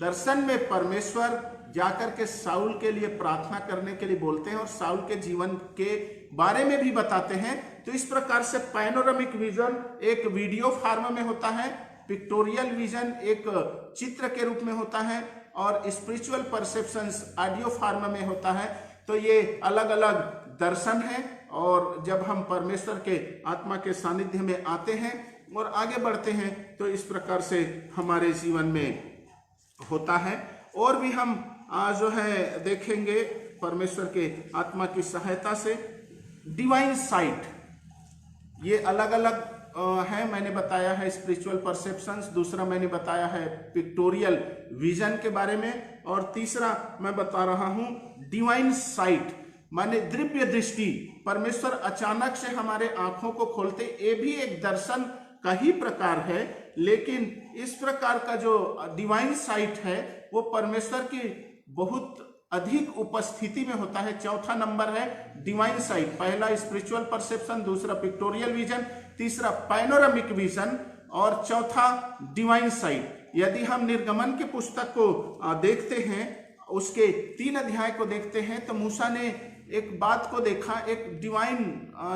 दर्शन में परमेश्वर जाकर के शाऊल के लिए प्रार्थना करने के लिए बोलते हैं और शाऊल के जीवन के बारे में भी बताते हैं। तो इस प्रकार से पैनोरामिक विजन एक वीडियो फॉर्म में होता है, पिक्टोरियल विजन एक चित्र के रूप में होता है, और स्पिरिचुअल परसेप्शंस ऑडियो फॉर्म में होता है। तो ये अलग अलग दर्शन है, और जब हम परमेश्वर के आत्मा के सानिध्य में आते हैं और आगे बढ़ते हैं तो इस प्रकार से हमारे जीवन में होता है। और भी हम जो है देखेंगे परमेश्वर के आत्मा की सहायता से डिवाइन साइट, ये अलग अलग है, मैंने बताया है स्पिरिचुअल परसेप्शंस, दूसरा मैंने बताया है पिक्टोरियल विजन के बारे में, और तीसरा मैं बता रहा हूं डिवाइन साइट माने दिव्य दृष्टि। परमेश्वर अचानक से हमारे आंखों को खोलते, ये भी एक दर्शन का ही प्रकार है, लेकिन इस प्रकार का जो डिवाइन साइट है वो परमेश्वर की बहुत अधिक उपस्थिति में होता है। चौथा नंबर है डिवाइन साइट, पहला स्पिरिचुअल परसेप्शन, दूसरा पिक्टोरियल विजन, तीसरा पैनोरामिक विजन और चौथा डिवाइन साइट। यदि हम निर्गमन के पुस्तक को देखते हैं, उसके 3 अध्याय को देखते हैं, तो मूसा ने एक बात को देखा, एक डिवाइन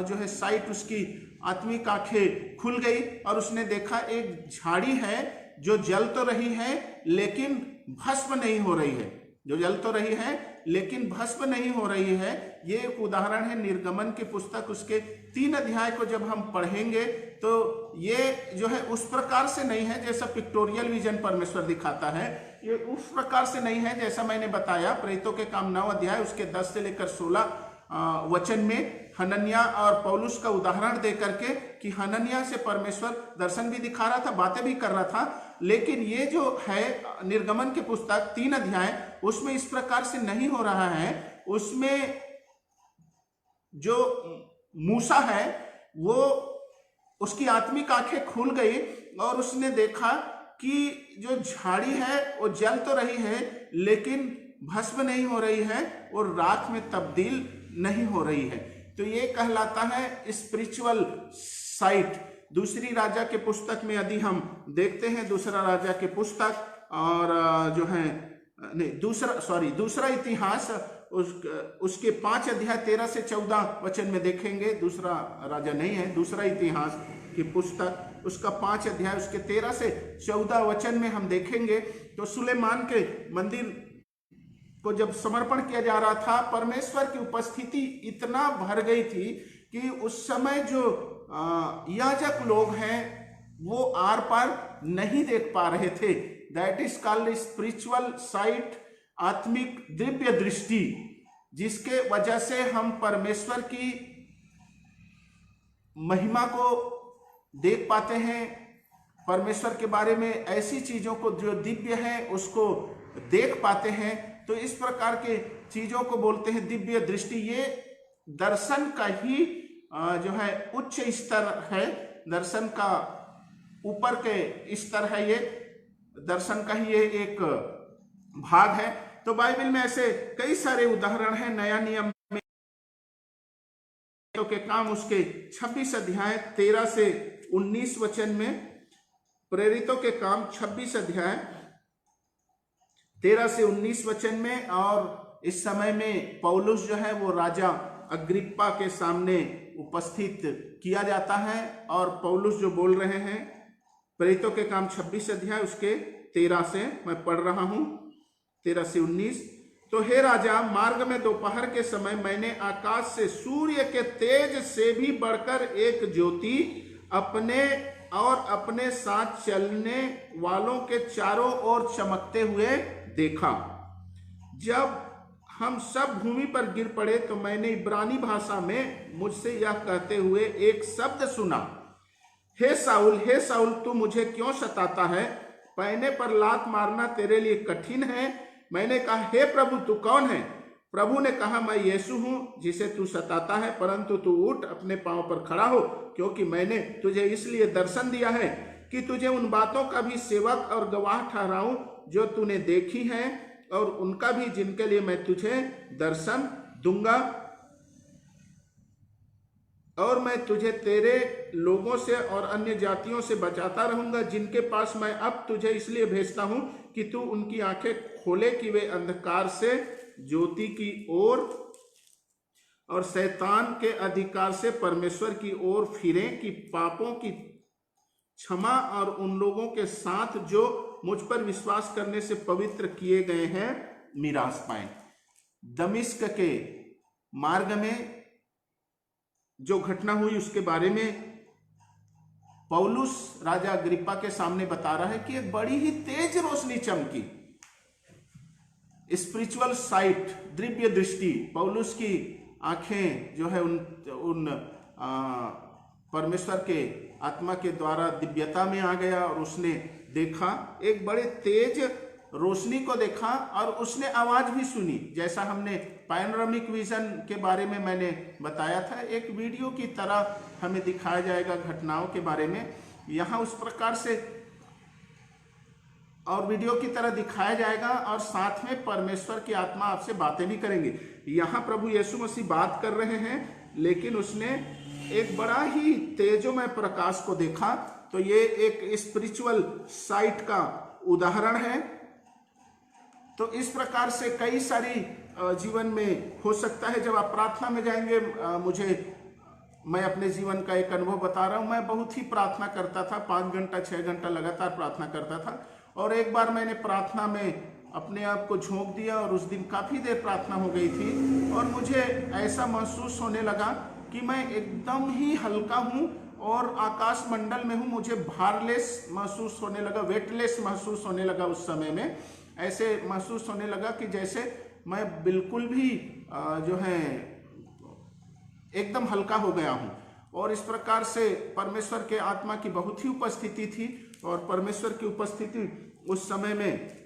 जो है साइट, उसकी आत्मिक आंखें खुल गई और उसने देखा एक झाड़ी है जो जल तो रही है लेकिन भस्म नहीं हो रही है, जो जल तो रही है लेकिन भस्म नहीं हो रही है। ये एक उदाहरण है निर्गमन की पुस्तक, उसके 3 अध्याय को जब हम पढ़ेंगे तो ये जो है उस प्रकार से नहीं है जैसा पिक्टोरियल विजन परमेश्वर दिखाता है, ये उस प्रकार से नहीं है जैसा मैंने बताया प्रेरितों के काम 9 अध्याय उसके 10 से लेकर 16 वचन में हनन्या और पौलुस का उदाहरण दे करके कि हनन्या से परमेश्वर दर्शन भी दिखा रहा था, बातें भी कर रहा था, लेकिन ये जो है निर्गमन की पुस्तक 3 अध्याय उसमें इस प्रकार से नहीं हो रहा है। उसमें जो मूसा है वो उसकी आत्मिक आंखें खुल गई और उसने देखा कि जो झाड़ी है वो जल तो रही है लेकिन भस्म नहीं हो रही है और राख में तब्दील नहीं हो रही है। तो ये कहलाता है स्पिरिचुअल साइट। दूसरी राजा के पुस्तक में यदि हम देखते हैं, दूसरा राजा के पुस्तक और जो है नहीं दूसरा इतिहास उसके 5 अध्याय 13 से 14 वचन में देखेंगे, दूसरा राजा नहीं है, दूसरा इतिहास की पुस्तक उसका 5 अध्याय उसके 13 से 14 वचन में हम देखेंगे तो सुलेमान के मंदिर को जब समर्पण किया जा रहा था, परमेश्वर की उपस्थिति इतना भर गई थी कि उस समय जो याजक लोग हैं वो आर पार नहीं देख पा रहे थे। That is called spiritual site, आत्मिक दिव्य दृष्टि, जिसके वजह से हम परमेश्वर की महिमा को देख पाते हैं, परमेश्वर के बारे में ऐसी चीजों को जो दिव्य है उसको देख पाते हैं। तो इस प्रकार के चीजों को बोलते हैं दिव्य दृष्टि। ये दर्शन का ही जो है उच्च स्तर है, दर्शन का ऊपर के स्तर है, ये दर्शन का ही ये एक भाग है। तो बाइबल में ऐसे कई सारे उदाहरण हैं। नया नियम में के काम उसके 26 अध्याय 13 से 19 वचन में, प्रेरितों के काम 26 अध्याय 13 से 19 वचन में, और इस समय में पौलुस जो है वो राजा अग्रिप्पा के सामने उपस्थित किया जाता है और पौलुस जो बोल रहे हैं, प्रेरितों के काम 26 अध्याय उसके 13 से मैं पढ़ रहा हूं, 13 से 19। तो हे राजा, मार्ग में दोपहर के समय मैंने आकाश से सूर्य के तेज से भी बढ़कर एक ज्योति अपने साथ चलने वालों के चारों ओर चमकते हुए देखा। जब हम सब भूमि पर गिर पड़े तो मैंने इब्रानी भाषा में मुझसे यह कहते हुए एक शब्द सुना, हे साउल तू मुझे क्यों सताता है? पैने पर लात मारना तेरे लिए कठिन है। मैंने कहा, हे प्रभु तू कौन है? प्रभु ने कहा, मैं यीशु हूं जिसे तू सताता है, परंतु तू उठ, अपने पांव पर खड़ा हो, क्योंकि मैंने तुझे इसलिए दर्शन दिया है कि तुझे उन बातों का भी सेवक और गवाह ठहराऊं जो तूने देखी है, और उनका भी जिनके लिए मैं तुझे दर्शन दूंगा। और मैं तुझे तेरे लोगों से और अन्य जातियों से बचाता रहूंगा, जिनके पास मैं अब तुझे इसलिए भेजता हूं कि तू उनकी आंखें खोले कि वे अंधकार से ज्योति की ओर और शैतान के अधिकार से परमेश्वर की ओर फिरें, कि पापों की क्षमा और उन लोगों के साथ जो मुझ पर विश्वास करने से पवित्र किए गए हैं मीरास पाएं। दमिश्क के मार्ग में जो घटना हुई उसके बारे में पौलुस राजा अग्रिप्पा के सामने बता रहा है कि एक बड़ी ही तेज रोशनी चमकी। स्पिरिचुअल साइट, दिव्य दृष्टि, पौलुस की आंखें जो है उन परमेश्वर के आत्मा के द्वारा दिव्यता में आ गया और उसने देखा, एक बड़े तेज रोशनी को देखा और उसने आवाज भी सुनी। जैसा हमने पैनोरामिक विजन के बारे में मैंने बताया था, एक वीडियो की तरह हमें दिखाया जाएगा घटनाओं के बारे में, यहाँ उस प्रकार से और वीडियो की तरह दिखाया जाएगा और साथ में परमेश्वर की आत्मा आपसे बातें भी करेंगे। यहाँ प्रभु यीशु मसीह बात कर रहे हैं, लेकिन उसने एक बड़ा ही तेजोमय प्रकाश को देखा। तो ये एक स्पिरिचुअल साइट का उदाहरण है। तो इस प्रकार से कई सारी जीवन में हो सकता है। जब आप प्रार्थना में जाएंगे, मैं अपने जीवन का एक अनुभव बता रहा हूं। मैं बहुत ही प्रार्थना करता था, 5 घंटा 6 घंटा लगातार प्रार्थना करता था। और एक बार मैंने प्रार्थना में अपने आप को झोंक दिया और उस दिन काफी देर प्रार्थना हो गई थी और मुझे ऐसा महसूस होने लगा कि मैं एकदम ही हल्का हूं और आकाश मंडल में हूं। मुझे भारलेस महसूस होने लगा, वेटलेस महसूस होने लगा। उस समय में ऐसे महसूस होने लगा कि जैसे मैं बिल्कुल भी जो है एकदम हल्का हो गया हूं। और इस प्रकार से परमेश्वर के आत्मा की बहुत ही उपस्थिति थी और परमेश्वर की उपस्थिति उस समय में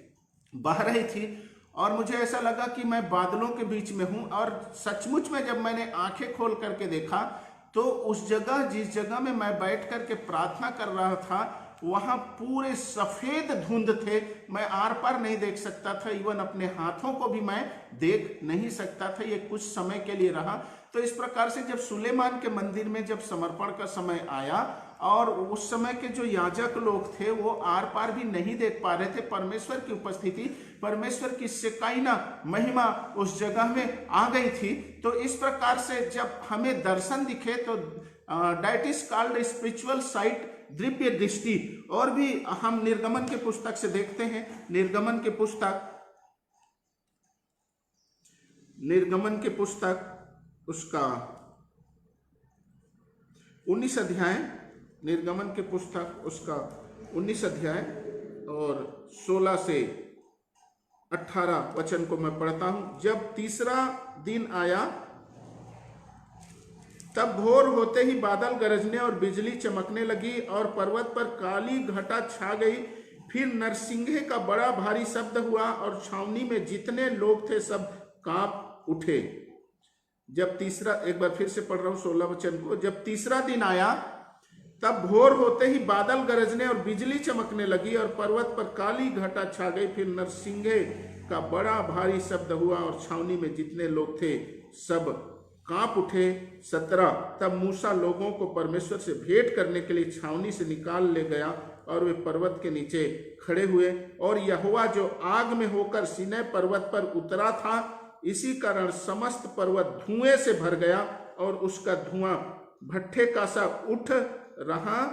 बह रही थी और मुझे ऐसा लगा कि मैं बादलों के बीच में हूं। और सचमुच में जब मैंने आंखें खोल करके देखा तो उस जगह, जिस जगह में मैं बैठ करके प्रार्थना कर रहा था, वहां पूरे सफेद धुंध थे। मैं आर पार नहीं देख सकता था, इवन अपने हाथों को भी मैं देख नहीं सकता था। ये कुछ समय के लिए रहा। तो इस प्रकार से जब सुलेमान के मंदिर में जब समर्पण का समय आया और उस समय के जो याजक लोग थे वो आर पार भी नहीं देख पा रहे थे। परमेश्वर की उपस्थिति, परमेश्वर की शेकाइना महिमा उस जगह में आ गई थी। तो इस प्रकार से जब हमें दर्शन दिखे तो that is called spiritual site, Divya दृष्टि। और भी हम निर्गमन के पुस्तक से देखते हैं। निर्गमन के पुस्तक उसका 19 अध्याय, निर्गमन के पुस्तक उसका 19 अध्याय और 16 से 18 वचन को मैं पढ़ता हूं। जब तीसरा दिन आया तब भोर होते ही बादल गरजने और बिजली चमकने लगी और पर्वत पर काली घटा छा गई। फिर नरसिंगे का बड़ा भारी शब्द हुआ और छावनी में जितने लोग थे सब कांप उठे। जब तीसरा, एक बार फिर से पढ़ रहा हूं 16 वचन को। जब तीसरा दिन आया तब भोर होते ही बादल गरजने और बिजली चमकने लगी और पर्वत पर काली घटा छा गई। फिर नरसिंगे का बड़ा भारी शब्द हुआ और छावनी में जितने लोग थे सब कांप उठे। 17 तब मूसा लोगों को परमेश्वर से भेंट करने के लिए छावनी से निकाल ले गया और वे पर्वत के नीचे खड़े हुए। और यहोवा जो आग में होकर सीनै पर्वत पर उतरा था, इसी कारण समस्त पर्वत धुएं से भर गया और उसका धुआं भट्ठे का सा उठ रहा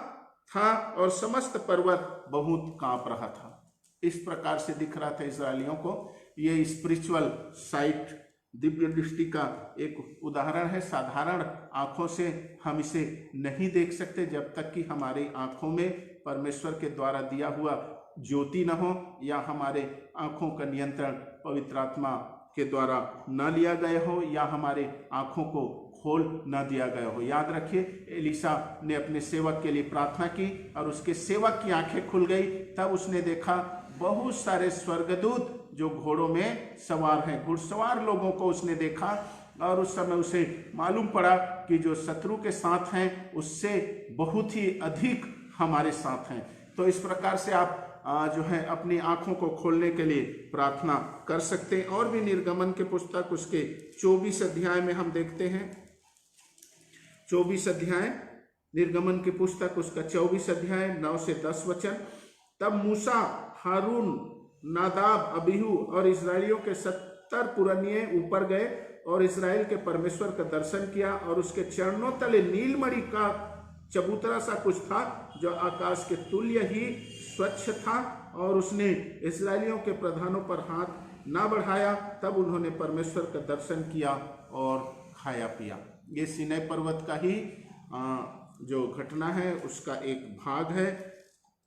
था और समस्त पर्वत बहुत कांप रहा था। इस प्रकार से दिख रहा था इस्राएलियों को। ये स्पिरिचुअल साइट, दिव्य दृष्टि का एक उदाहरण है। साधारण आंखों से हम इसे नहीं देख सकते जब तक कि हमारी आंखों में परमेश्वर के द्वारा दिया हुआ ज्योति न हो या हमारे आंखों का नियंत्रण पवित्र आत्मा के द्वारा न लिया गया हो या हमारे आंखों को खोल न दिया गया हो। याद रखिए, एलिशा ने अपने सेवक के लिए प्रार्थना की और उसके सेवक की आंखें खुल गई। तब उसने देखा बहुत सारे स्वर्गदूत जो घोड़ों में सवार हैं, घुड़सवार लोगों को उसने देखा। और उस समय उसे मालूम पड़ा कि जो शत्रु के साथ हैं उससे बहुत ही अधिक हमारे साथ हैं। तो इस प्रकार से आप जो है अपनी आंखों को खोलने के लिए प्रार्थना कर सकते हैं। और भी निर्गमन के पुस्तक उसके 24 अध्याय में हम देखते हैं। 24 अध्याय, निर्गमन की पुस्तक उसका 24 अध्याय 9 से 10 वचन। तब मूसा, हारून, नादाब, अबीहू और इस्राएलियों के 70 पुरनिये ऊपर गए और इस्राएल के परमेश्वर का दर्शन किया। और उसके चरणों तले नीलमणि का चबूतरा सा कुछ था जो आकाश के तुल्य ही स्वच्छ था। और उसने इस्राएलियों के प्रधानों पर हाथ ना बढ़ाया। तब उन्होंने परमेश्वर का दर्शन किया और खाया पिया। ये सीनै पर्वत का ही जो घटना है उसका एक भाग है।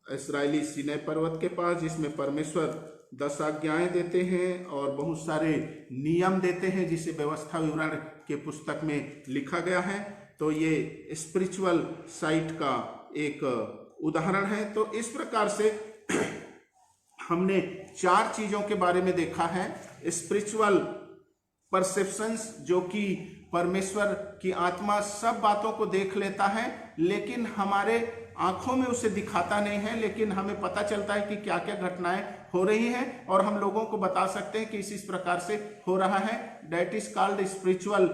इस्राएली सीनै पर्वत के पास, जिसमें परमेश्वर 10 आज्ञाएं देते हैं और बहुत सारे नियम देते हैं, जिसे व्यवस्था विवरण के पुस्तक में लिखा गया है। तो ये स्पिरिचुअल साइट का एक उदाहरण है। तो इस प्रकार से हमने 4 चीजों के बारे में देखा है। स्पिरिचुअल परसेप्शंस, जो कि परमेश्वर की आत्मा सब बातों को देख लेता है, लेकिन हमारे आंखों में उसे दिखाता नहीं है, लेकिन हमें पता चलता है कि क्या क्या घटनाएं हो रही हैं और हम लोगों को बता सकते हैं कि इस प्रकार से हो रहा है। That is called spiritual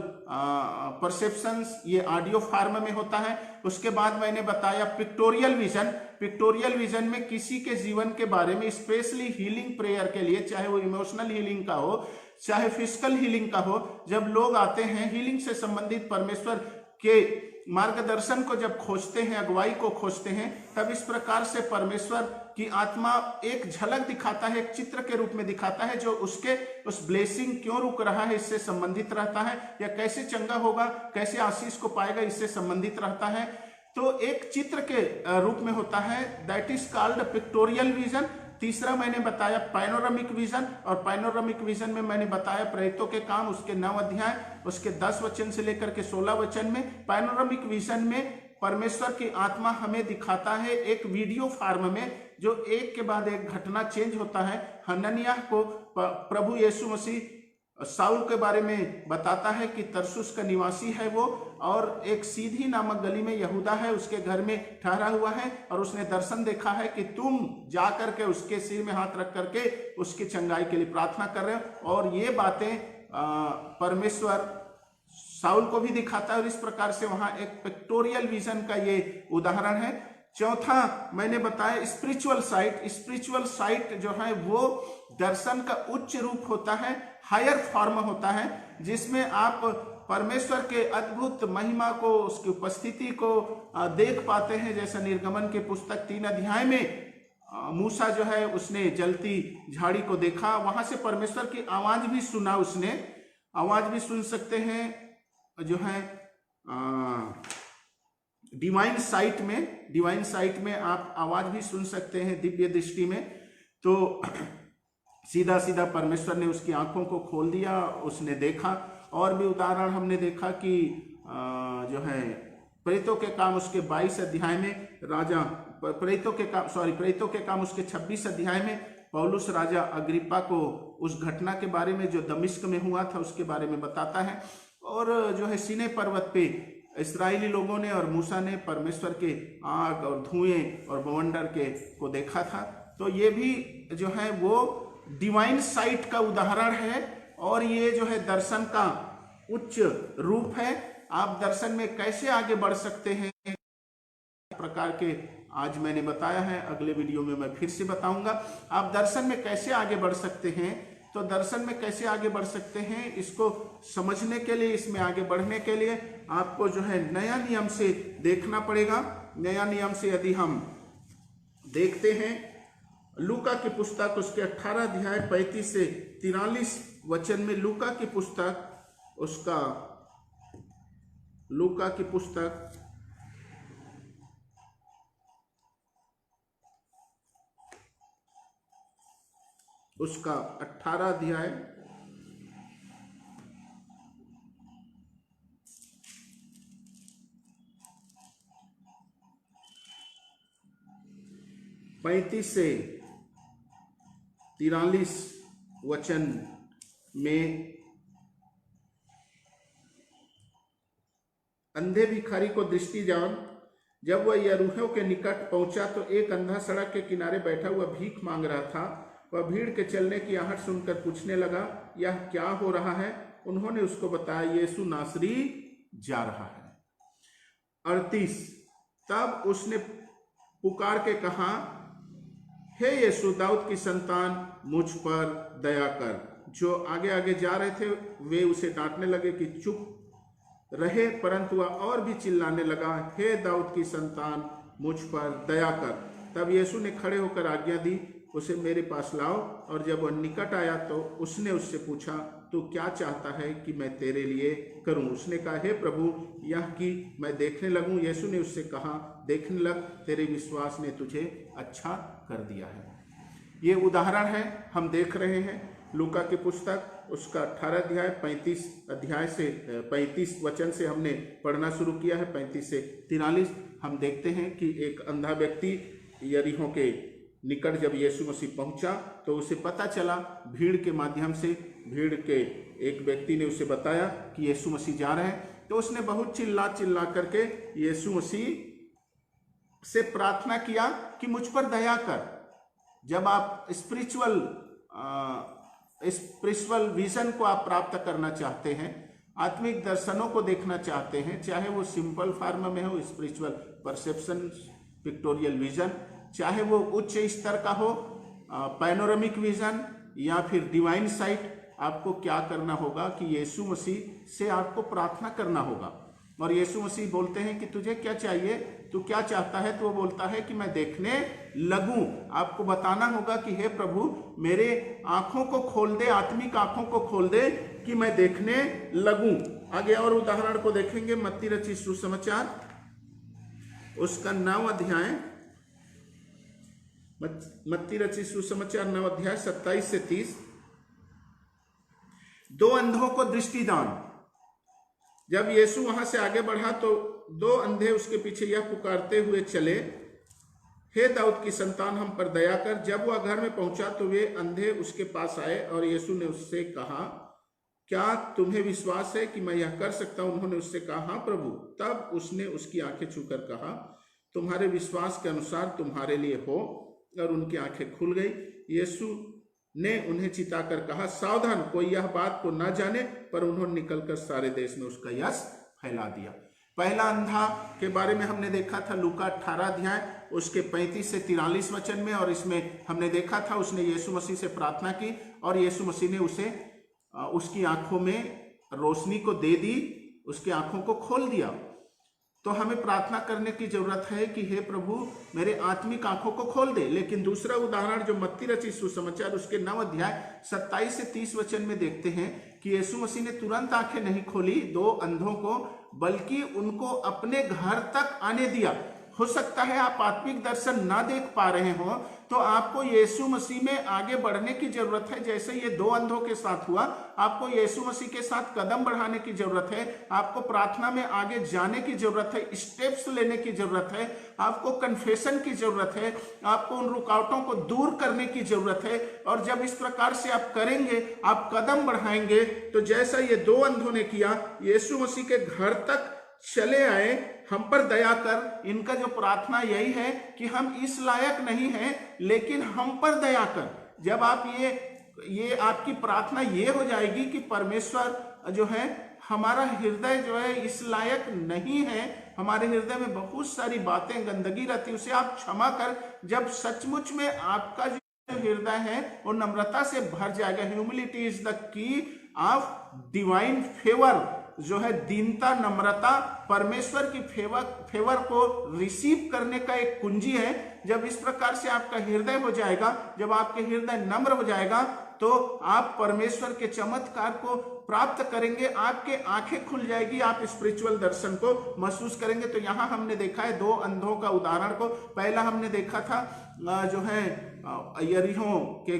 perceptions. ये ऑडियो फॉर्म में होता है। उसके बाद मैंने बताया पिक्टोरियल विजन। पिक्टोरियल विजन में किसी के जीवन के बारे में, स्पेशली हीलिंग प्रेयर के लिए, चाहे वो इमोशनल हीलिंग का हो चाहे फिजिकल हीलिंग का हो, जब लोग आते हैं हीलिंग से संबंधित परमेश्वर के मार्गदर्शन को जब खोजते हैं, अगुवाई को खोजते हैं, तब इस प्रकार से परमेश्वर की आत्मा एक झलक दिखाता है, एक चित्र के रूप में दिखाता है, जो उसके उस ब्लेसिंग क्यों रुक रहा है इससे संबंधित रहता है, या कैसे चंगा होगा, कैसे आशीष को पाएगा इससे संबंधित रहता है। तो एक चित्र के रूप में होता है। That is called pictorial vision. तीसरा मैंने बताया पैनोरामिक विजन, और पैनोरामिक विजन में मैंने बताया प्रेरितों के काम, उसके 9 अध्याय, उसके 10 वचन से लेकर के 16 वचन में। पैनोरामिक विजन में परमेश्वर की आत्मा हमें दिखाता है एक वीडियो फॉर्म में, जो एक के बाद एक घटना चेंज होता है। हनन्याह को प्रभु यीशु मसीह साउल के बारे में बताता है कि तरसुस का निवासी है वो, और एक सीधी नामक गली में यहूदा है, उसके घर में ठहरा हुआ है, और उसने दर्शन देखा है कि तुम जा करके उसके सिर में हाथ रख करके उसकी चंगाई के लिए प्रार्थना कर रहे हो। और ये बातें परमेश्वर साउल को भी दिखाता है, और इस प्रकार से वहां एक पिक्टोरियल विजन का ये उदाहरण है। चौथा मैंने बताया स्पिरिचुअल साइट। स्पिरिचुअल साइट जो है वो दर्शन का उच्च रूप होता है, हायर फॉर्म होता है, जिसमें आप परमेश्वर के अद्भुत महिमा को, उसकी उपस्थिति को देख पाते हैं। जैसा निर्गमन के पुस्तक 3 अध्याय में मूसा जो है उसने जलती झाड़ी को देखा, वहां से परमेश्वर की आवाज भी सुना, उसने आवाज भी सुन सकते हैं जो है डिवाइन साइट में आप आवाज भी सुन सकते हैं दिव्य दृष्टि में। तो सीधा सीधा परमेश्वर ने उसकी आंखों को खोल दिया, उसने देखा। और भी उदाहरण हमने देखा कि जो है प्रेरितों के काम उसके 22 अध्याय में प्रेरितों के काम उसके 26 अध्याय में पौलुस राजा अग्रिप्पा को उस घटना के बारे में जो दमिश्क में हुआ था उसके बारे में बताता है। और जो है सीनै पर्वत पे इस्राएली लोगों ने और मूसा ने परमेश्वर के आग और धुएं और बवंडर को देखा था। तो ये भी जो है वो डिवाइन साइट का उदाहरण है, और ये जो है दर्शन का उच्च रूप है। आप दर्शन में कैसे आगे बढ़ सकते हैं प्रकार के आज मैंने बताया है, अगले वीडियो में मैं फिर से बताऊंगा। आप दर्शन में कैसे आगे बढ़ सकते हैं, तो दर्शन में कैसे आगे बढ़ सकते हैं इसको समझने के लिए, इसमें आगे बढ़ने के लिए आपको जो है नया नियम से देखना पड़ेगा। नया नियम से यदि हम देखते हैं लूका की पुस्तक उसके 18 अध्याय 35 से 43 वचन में, लूका की पुस्तक उसका 18 अध्याय 35 से 43 वचन में अंधे भिखारी को दृष्टि जान, जब वह यरीहो के निकट पहुंचा तो एक अंधा सड़क के किनारे बैठा हुआ भीख मांग रहा था। वह भीड़ के चलने की आहट सुनकर पूछने लगा, यह क्या हो रहा है? उन्होंने उसको बताया, यीशु नासरी जा रहा है। 38 तब उसने पुकार के कहा, हे यीशु दाऊद की संतान मुझ पर दया कर। जो आगे आगे जा रहे थे वे उसे डांटने लगे कि चुप रहे, परंतु वह और भी चिल्लाने लगा, हे दाऊद की संतान मुझ पर दया कर। तब यीशु ने खड़े होकर आज्ञा दी, उसे मेरे पास लाओ। और जब वह निकट आया तो उसने उससे पूछा, तू क्या चाहता है कि मैं तेरे लिए करूं? उसने कहा, हे प्रभु, यह कि मैं देखने लगूं। यीशु ने उससे कहा, देखने लग, तेरे विश्वास ने तुझे अच्छा कर दिया है। ये उदाहरण है, हम देख रहे हैं लूका की पुस्तक उसका 18 अध्याय 35 वचन से हमने पढ़ना शुरू किया है। 35 से 43 हम देखते हैं कि एक अंधा व्यक्ति यरीहो के निकट जब यीशु मसीह पहुंचा तो उसे पता चला, भीड़ के माध्यम से, भीड़ के एक व्यक्ति ने उसे बताया कि यीशु मसीह जा रहे हैं। तो उसने बहुत चिल्ला करके यीशु मसीह से प्रार्थना किया कि मुझ पर दया कर। जब आप स्पिरिचुअल विजन को आप प्राप्त करना चाहते हैं, आत्मिक दर्शनों को देखना चाहते हैं, चाहे वो सिंपल फॉर्म में हो, स्पिरिचुअल परसेप्शन, पिक्टोरियल विजन, चाहे वो उच्च स्तर का हो, पैनोरामिक विजन, या फिर डिवाइन साइट, आपको क्या करना होगा कि यीशु मसीह से आपको प्रार्थना करना होगा। और यीशु मसीह बोलते हैं कि तुझे क्या चाहिए, तू क्या चाहता है? तो वो बोलता है कि मैं देखने लगूं। आपको बताना होगा कि हे प्रभु, मेरे आंखों को खोल दे, आत्मिक आंखों को खोल दे कि मैं देखने लगूं। आगे और उदाहरण को देखेंगे। मत्ती रचित सुसमाचार उसका 9 अध्याय, मत्ती रचित सुसमाचार 9 अध्याय 27 से 30। 2 अंधों को दृष्टिदान। जब यीशु वहां से आगे बढ़ा तो 2 अंधे उसके पीछे यह पुकारते हुए चले, हे दाऊद की संतान, हम पर दया कर। जब वह घर में पहुंचा तो वे अंधे उसके पास आए और यीशु ने उससे कहा, क्या तुम्हें विश्वास है कि मैं यह कर सकता हूं? उन्होंने उससे कहा, हाँ प्रभु। तब उसने उसकी आंखें छूकर कहा, तुम्हारे विश्वास के अनुसार तुम्हारे लिए हो। और उनकी आंखें खुल गई। यीशु ने उन्हें चिताकर कहा, सावधान, कोई यह बात को न जाने। पर उन्होंने निकलकर सारे देश में उसका यश फैला दिया। पहला अंधा के बारे में हमने देखा था लूका 18 अध्याय उसके 35 से 43 वचन में, और इसमें हमने देखा था उसने यीशु मसीह से प्रार्थना की और यीशु मसीह ने उसे उसकी आंखों में रोशनी को दे दी, उसकी आंखों को खोल दिया। तो हमें प्रार्थना करने की जरूरत है कि हे प्रभु, मेरे आत्मिक आंखों को खोल दे। लेकिन दूसरा उदाहरण जो मत्ती रचित सुसमाचार उसके 9 अध्याय 27 से 30 वचन में देखते हैं कि यीशु मसीह ने तुरंत आंखें नहीं खोली 2 अंधों को, बल्कि उनको अपने घर तक आने दिया। हो सकता है आप आत्मिक दर्शन ना देख पा रहे हो, तो आपको यीशु मसीह में आगे बढ़ने की जरूरत है। जैसे ये 2 अंधों के साथ हुआ, आपको यीशु मसीह के साथ कदम बढ़ाने की जरूरत है। आपको प्रार्थना में आगे जाने की जरूरत है, स्टेप्स लेने की जरूरत है, आपको कन्फेशन की जरूरत है, आपको उन रुकावटों को दूर करने की जरूरत है। और जब इस प्रकार से आप करेंगे, आप कदम बढ़ाएंगे, तो जैसा ये 2 अंधों ने किया, यीशु मसीह के घर तक चले आए, हम पर दया कर। इनका जो प्रार्थना यही है कि हम इस लायक नहीं हैं, लेकिन हम पर दया कर। जब आप ये आपकी प्रार्थना ये हो जाएगी कि परमेश्वर जो है, हमारा हृदय जो है इस लायक नहीं है, हमारे हृदय में बहुत सारी बातें, गंदगी रहती है, उसे आप क्षमा कर। जब सचमुच में आपका जो हृदय है वो नम्रता से भर जाएगा। Humility is the key of divine favour, जो है दीनता, नम्रता परमेश्वर की फेवर को रिसीव करने का एक कुंजी है। जब इस प्रकार से आपका हृदय हो जाएगा, जब आपके हृदय नम्र हो जाएगा, तो आप परमेश्वर के चमत्कार को प्राप्त करेंगे, आपके आंखें खुल जाएगी, आप स्पिरिचुअल दर्शन को महसूस करेंगे। तो यहाँ हमने देखा है 2 अंधों का उदाहरण को। पहला हमने देखा था जो है यरीहो के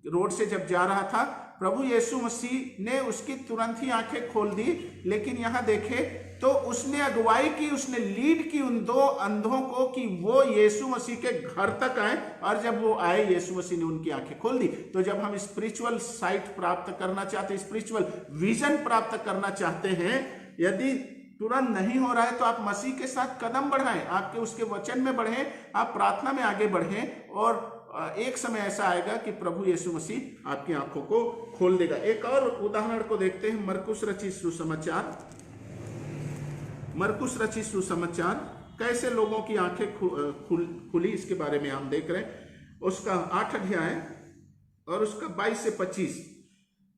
रोड से जब जा रहा था, प्रभु यीशु मसीह ने उसकी तुरंत ही आंखें खोल दी। लेकिन यहाँ देखे तो उसने अगुवाई की, उसने लीड की उन 2 अंधों को कि वो यीशु मसीह के घर तक आए। और जब वो आए, यीशु मसीह ने उनकी आंखें खोल दी। तो जब हम स्पिरिचुअल साइट प्राप्त करना चाहते हैं, स्पिरिचुअल विजन प्राप्त करना चाहते हैं, यदि तुरंत नहीं हो रहा है, तो आप मसीह के साथ कदम बढ़ाएं, आपके उसके वचन में बढ़ें, आप प्रार्थना में आगे बढ़ें, और एक समय ऐसा आएगा कि प्रभु यीशु मसीह आपकी आंखों को खोल देगा। एक और उदाहरण को देखते हैं, मरकुस रचित सुसमाचार। मरकुस रचित सुसमाचार, कैसे लोगों की आंखें खुली, इसके बारे में हम देख रहे हैं। उसका 8 अध्याय और उसका 22 से 25।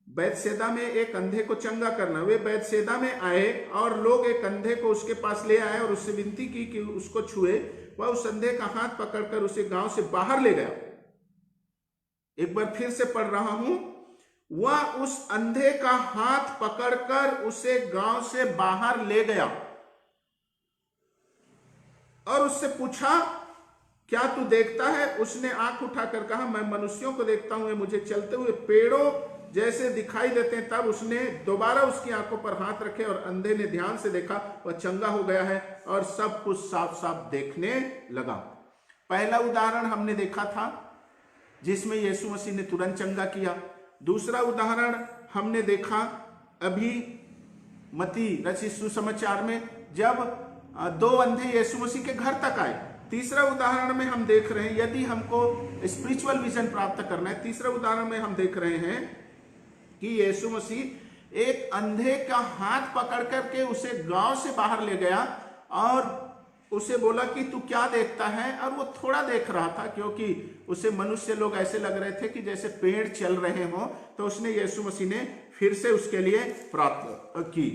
बैतसैदा में एक अंधे को चंगा करना। वे बैतसैदा में आए और लोग एक अंधे को उसके पास ले आए और उससे विनती की कि उसको छुए। वह उस अंधे का हाथ पकड़कर उसे गांव से बाहर ले गया। एक बार फिर से पढ़ रहा हूं, वह उस अंधे का हाथ पकड़कर उसे गांव से बाहर ले गया और उससे पूछा क्या तू देखता है? उसने आंख उठाकर कहा, मैं मनुष्यों को देखता हूं, वे मुझे चलते हुए पेड़ों जैसे दिखाई देते हैं। तब उसने दोबारा उसकी आंखों पर हाथ रखे और अंधे ने ध्यान से देखा, वह चंगा हो गया है और सब कुछ साफ साफ देखने लगा। पहला उदाहरण हमने देखा था जिसमें यीशु मसीह ने तुरंत चंगा किया। दूसरा उदाहरण हमने देखा अभी मत्ती रचित सुसमाचार में, जब दो अंधे यीशु मसीह के घर तक आए। तीसरा उदाहरण में हम देख रहे हैं, यदि हमको स्पिरिचुअल विजन प्राप्त करना है, तीसरा उदाहरण में हम देख रहे हैं कि यीशु मसीह एक अंधे का हाथ पकड़ करके उसे गांव से बाहर ले गया और उसे बोला कि तू क्या देखता है। और वो थोड़ा देख रहा था, क्योंकि उसे मनुष्य लोग ऐसे लग रहे थे कि जैसे पेड़ चल रहे हों। तो उसने यीशु मसीह ने फिर से उसके लिए प्रार्थना की।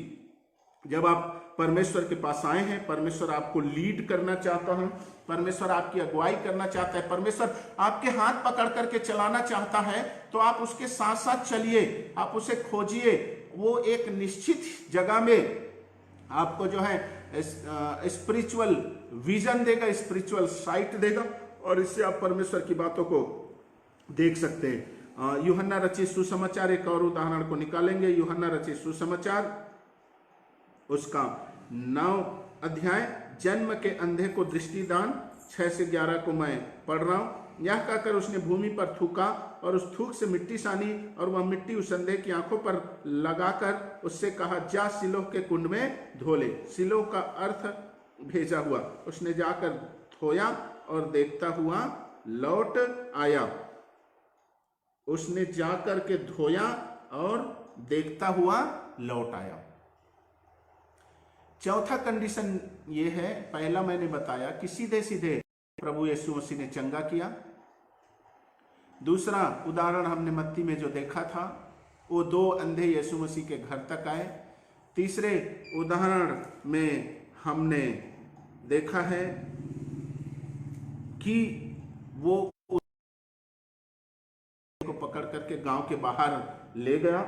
जब आप परमेश्वर के पास आए हैं, परमेश्वर आपको लीड करना चाहता है, परमेश्वर आपकी अगुवाई करना चाहता है, परमेश्वर आपके हाथ पकड़ करके चलाना चाहता है, तो आप उसके साथ साथ चलिए, आप उसे खोजिए। वो एक निश्चित जगह में आपको जो है स्पिरिचुअल विजन देगा, स्पिरिचुअल साइट देगा, और इससे आप परमेश्वर की बातों को देख सकते हैं। यूहन्ना रचित सुसमाचार एक और उदाहरण को निकालेंगे। यूहन्ना रचित सुसमाचार उसका 9 अध्याय, जन्म के अंधे को दृष्टिदान, 6 से 11 को मैं पढ़ रहा हूं। यह कहकर उसने भूमि पर थूका और उस थूक से मिट्टी सानी, और वह मिट्टी उस अंधे की आंखों पर लगाकर उससे कहा, जा सिलोह के कुंड में धो ले। सिलोह का अर्थ भेजा हुआ। उसने जाकर धोया और देखता हुआ लौट आया। उसने जाकर के धोया और देखता हुआ लौट आया। चौथा कंडीशन ये है, पहला मैंने बताया कि सीधे सीधे प्रभु यीशु मसीह ने चंगा किया। दूसरा उदाहरण हमने मत्ती में जो देखा था, वो 2 अंधे यीशु मसीह के घर तक आए। तीसरे उदाहरण में हमने देखा है कि वो को पकड़ करके गांव के बाहर ले गया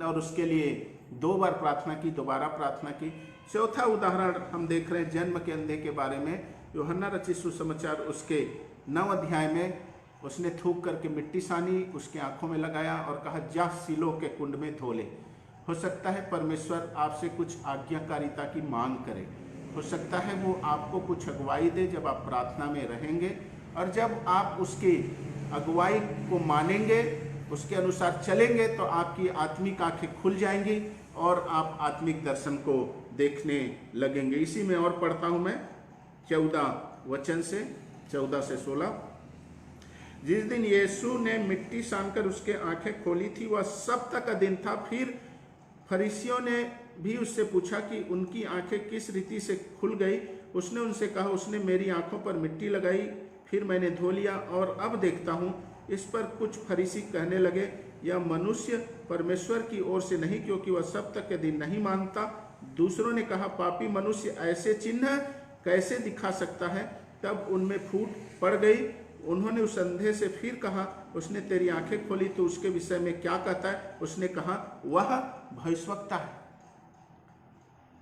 और उसके लिए 2 बार प्रार्थना की, दोबारा प्रार्थना की। चौथा उदाहरण हम देख रहे हैं जन्म के अंधे के बारे में। यूहन्ना रचित सुसमाचार उसके 9 अध्याय में उसने थूक करके मिट्टी सानी, उसके आंखों में लगाया और कहा, जा सिलोह के कुंड में धो ले। हो सकता है परमेश्वर आपसे कुछ आज्ञाकारिता की मांग करे, हो सकता है वो आपको कुछ अगुवाई दे जब आप प्रार्थना में रहेंगे, और जब आप उसकी अगुवाई को मानेंगे, उसके अनुसार चलेंगे, तो आपकी आत्मिक आंखें खुल जाएंगी और आप आत्मिक दर्शन को देखने लगेंगे। इसी में और पढ़ता हूं मैं 14 वचन से 14 से 16। जिस दिन यीशु ने मिट्टी सानकर उसके आंखें खोली थी, वह सप्ताह का दिन था। फिर फरीसियों ने भी उससे पूछा कि उनकी आंखें किस रीति से खुल गई। उसने उनसे कहा, उसने मेरी आंखों पर मिट्टी लगाई, फिर मैंने धो लिया और अब देखता हूँ। इस पर कुछ फरीसी कहने लगे, यह मनुष्य परमेश्वर की ओर से नहीं, क्योंकि वह सप्ताह के दिन नहीं मानता। दूसरों ने कहा, पापी मनुष्य ऐसे चिन्ह कैसे दिखा सकता है? तब उनमें फूट पड़ गई। उन्होंने उस अंधे से फिर कहा, उसने तेरी आंखें खोली तो उसके विषय में क्या कहता है? उसने कहा, वह भविष्यवक्ता है।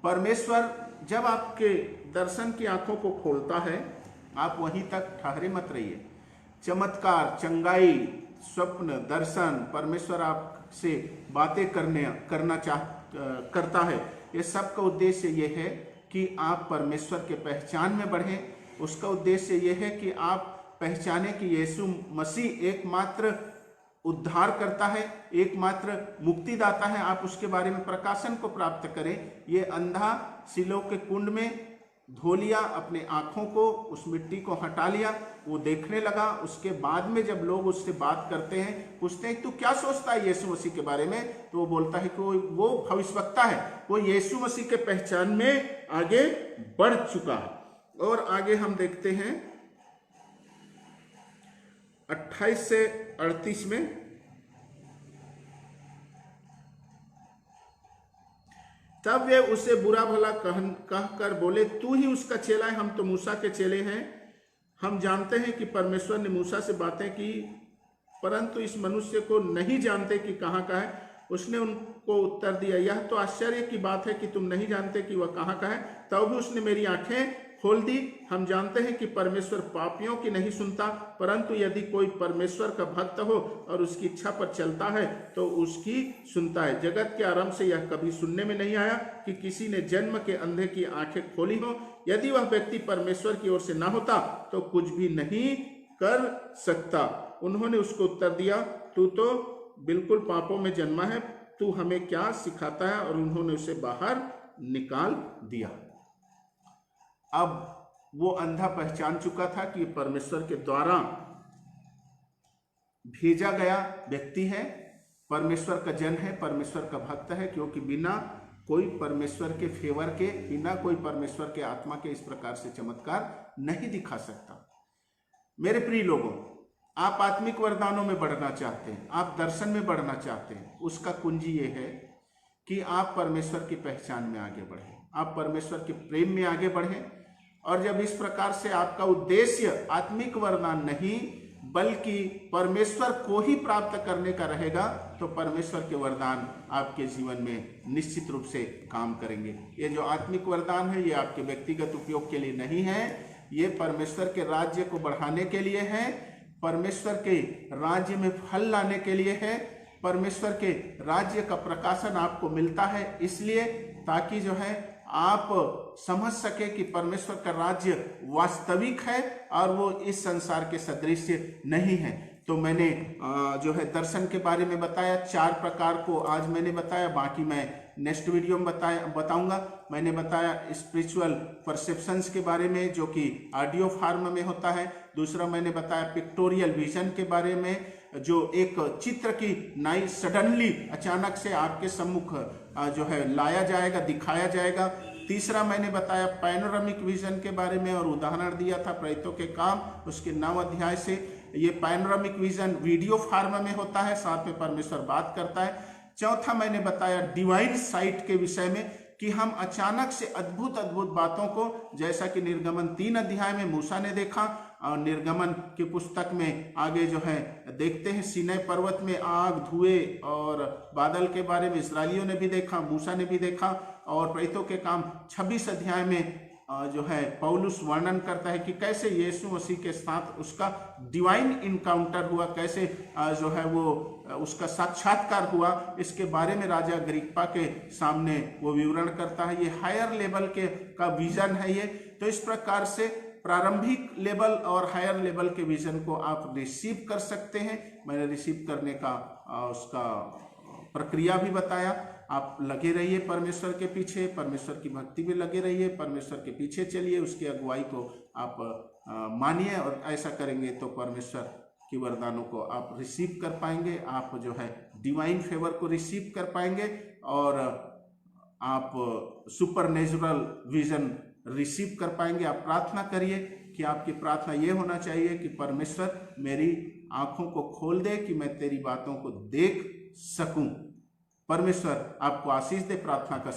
परमेश्वर जब आपके दर्शन की आंखों को खोलता है, आप वहीं तक ठहरे मत रहिए। चमत्कार, चंगाई, स्वप्न, दर्शन, परमेश्वर आपसे बातें करना करता है। ये सब का उद्देश्य ये है कि आप परमेश्वर के पहचान में बढ़ें। उसका उद्देश्य ये है कि आप पहचाने कि यीशु मसीह एकमात्र उद्धार करता है, एकमात्र मुक्तिदाता है। आप उसके बारे में प्रकाशन को प्राप्त करें। ये अंधा सिलोह के कुंड में धो लिया, अपने आंखों को, उस मिट्टी को हटा लिया, वो देखने लगा। उसके बाद में जब लोग उससे बात करते हैं, पूछते हैं तू क्या सोचता है यीशु मसीह के बारे में, तो वो बोलता है कि वो भविष्यवक्ता है, वो यीशु मसीह के पहचान में आगे बढ़ चुका है। और आगे हम देखते हैं 28 से 38 में, तब वे उसे बुरा भला कहकर बोले, तू ही उसका चेला है, हम तो मूसा के चेले हैं। हम जानते हैं कि परमेश्वर ने मूसा से बातें की, परंतु इस मनुष्य को नहीं जानते कि कहाँ का है। उसने उनको उत्तर दिया, यह तो आश्चर्य की बात है कि तुम नहीं जानते कि वह कहाँ का है। तब भी उसने मेरी आंखें खोल दी। हम जानते हैं कि परमेश्वर पापियों की नहीं सुनता, परंतु यदि कोई परमेश्वर का भक्त हो और उसकी इच्छा पर चलता है तो उसकी सुनता है। जगत के आरंभ से यह कभी सुनने में नहीं आया कि किसी ने जन्म के अंधे की आंखें खोली हो। यदि वह व्यक्ति परमेश्वर की ओर से न होता तो कुछ भी नहीं कर सकता। उन्होंने उसको उत्तर दिया, तू तो बिल्कुल पापों में जन्मा है, तू हमें क्या सिखाता है? और उन्होंने उसे बाहर निकाल दिया। अब वो अंधा पहचान चुका था कि परमेश्वर के द्वारा भेजा गया व्यक्ति है, परमेश्वर का जन है, परमेश्वर का भक्त है, क्योंकि बिना कोई परमेश्वर के फेवर के, बिना कोई परमेश्वर के आत्मा के इस प्रकार से चमत्कार नहीं दिखा सकता। मेरे प्रिय लोगों, आप आत्मिक वरदानों में बढ़ना चाहते हैं, आप दर्शन में बढ़ना चाहते हैं, उसका कुंजी ये है कि आप परमेश्वर की पहचान में आगे बढ़ें, आप परमेश्वर के प्रेम में आगे बढ़ें। और जब इस प्रकार से आपका उद्देश्य आत्मिक वरदान नहीं बल्कि परमेश्वर को ही प्राप्त करने का रहेगा, तो परमेश्वर के वरदान आपके जीवन में निश्चित रूप से काम करेंगे। ये जो आत्मिक वरदान है, ये आपके व्यक्तिगत उपयोग के लिए नहीं है, ये परमेश्वर के राज्य को बढ़ाने के लिए है, परमेश्वर के राज्य में फल लाने के लिए है, परमेश्वर के राज्य का प्रकाशन आपको मिलता है इसलिए, ताकि जो है आप समझ सके कि परमेश्वर का राज्य वास्तविक है और वो इस संसार के सदृश नहीं है। तो मैंने जो है दर्शन के बारे में बताया, 4 प्रकार को आज मैंने बताया, बाकी मैं नेक्स्ट वीडियो में बताऊंगा। मैंने बताया स्पिरिचुअल परसेप्शंस के बारे में, जो कि ऑडियो फॉर्म में होता है। दूसरा मैंने बताया पिक्टोरियल विजन के बारे में, जो एक चित्र की नाई सडनली अचानक से आपके सम्मुख जो है लाया जाएगा, दिखाया जाएगा। तीसरा मैंने बताया पैनोरामिक विजन के बारे में और उदाहरण दिया था प्रेतों के काम, उसके 9 अध्याय से। ये पैनोरामिक विजन वीडियो फॉर्म में होता है, साथ में परमेश्वर बात करता है। चौथा मैंने बताया डिवाइन साइट के विषय में, कि हम अचानक से अद्भुत अद्भुत बातों को, जैसा कि निर्गमन 3 अध्याय में मूसा ने देखा, और निर्गमन की पुस्तक में आगे जो है देखते हैं सीनै पर्वत में आग, धुएं और बादल के बारे में इस्राएलियों ने भी देखा, मूसा ने भी देखा। और प्रेरितों के काम 26 अध्याय में जो है पौलुस वर्णन करता है कि कैसे यीशु मसीह के साथ उसका डिवाइन इनकाउंटर हुआ, कैसे जो है वो उसका साक्षात्कार हुआ। इसके बारे में राजा अग्रिप्पा के सामने वो विवरण करता है। ये हायर लेवल के का विजन है ये। तो इस प्रकार से प्रारंभिक लेवल और हायर लेवल के विजन को आप रिसीव कर सकते हैं। मैंने रिसीव करने का उसका प्रक्रिया भी बताया। आप लगे रहिए परमेश्वर के पीछे, परमेश्वर की भक्ति में लगे रहिए, परमेश्वर के पीछे चलिए, उसकी अगुवाई को आप मानिए, और ऐसा करेंगे तो परमेश्वर की वरदानों को आप रिसीव कर पाएंगे, आप जो है डिवाइन फेवर को रिसीव कर पाएंगे, और आप सुपर नेचुरल विजन रिसीव कर पाएंगे। आप प्रार्थना करिए कि आपकी प्रार्थना ये होना चाहिए कि परमेश्वर मेरी आंखों को खोल दे कि मैं तेरी बातों को देख सकूं। परमेश्वर आपको आशीष दे। प्रार्थना का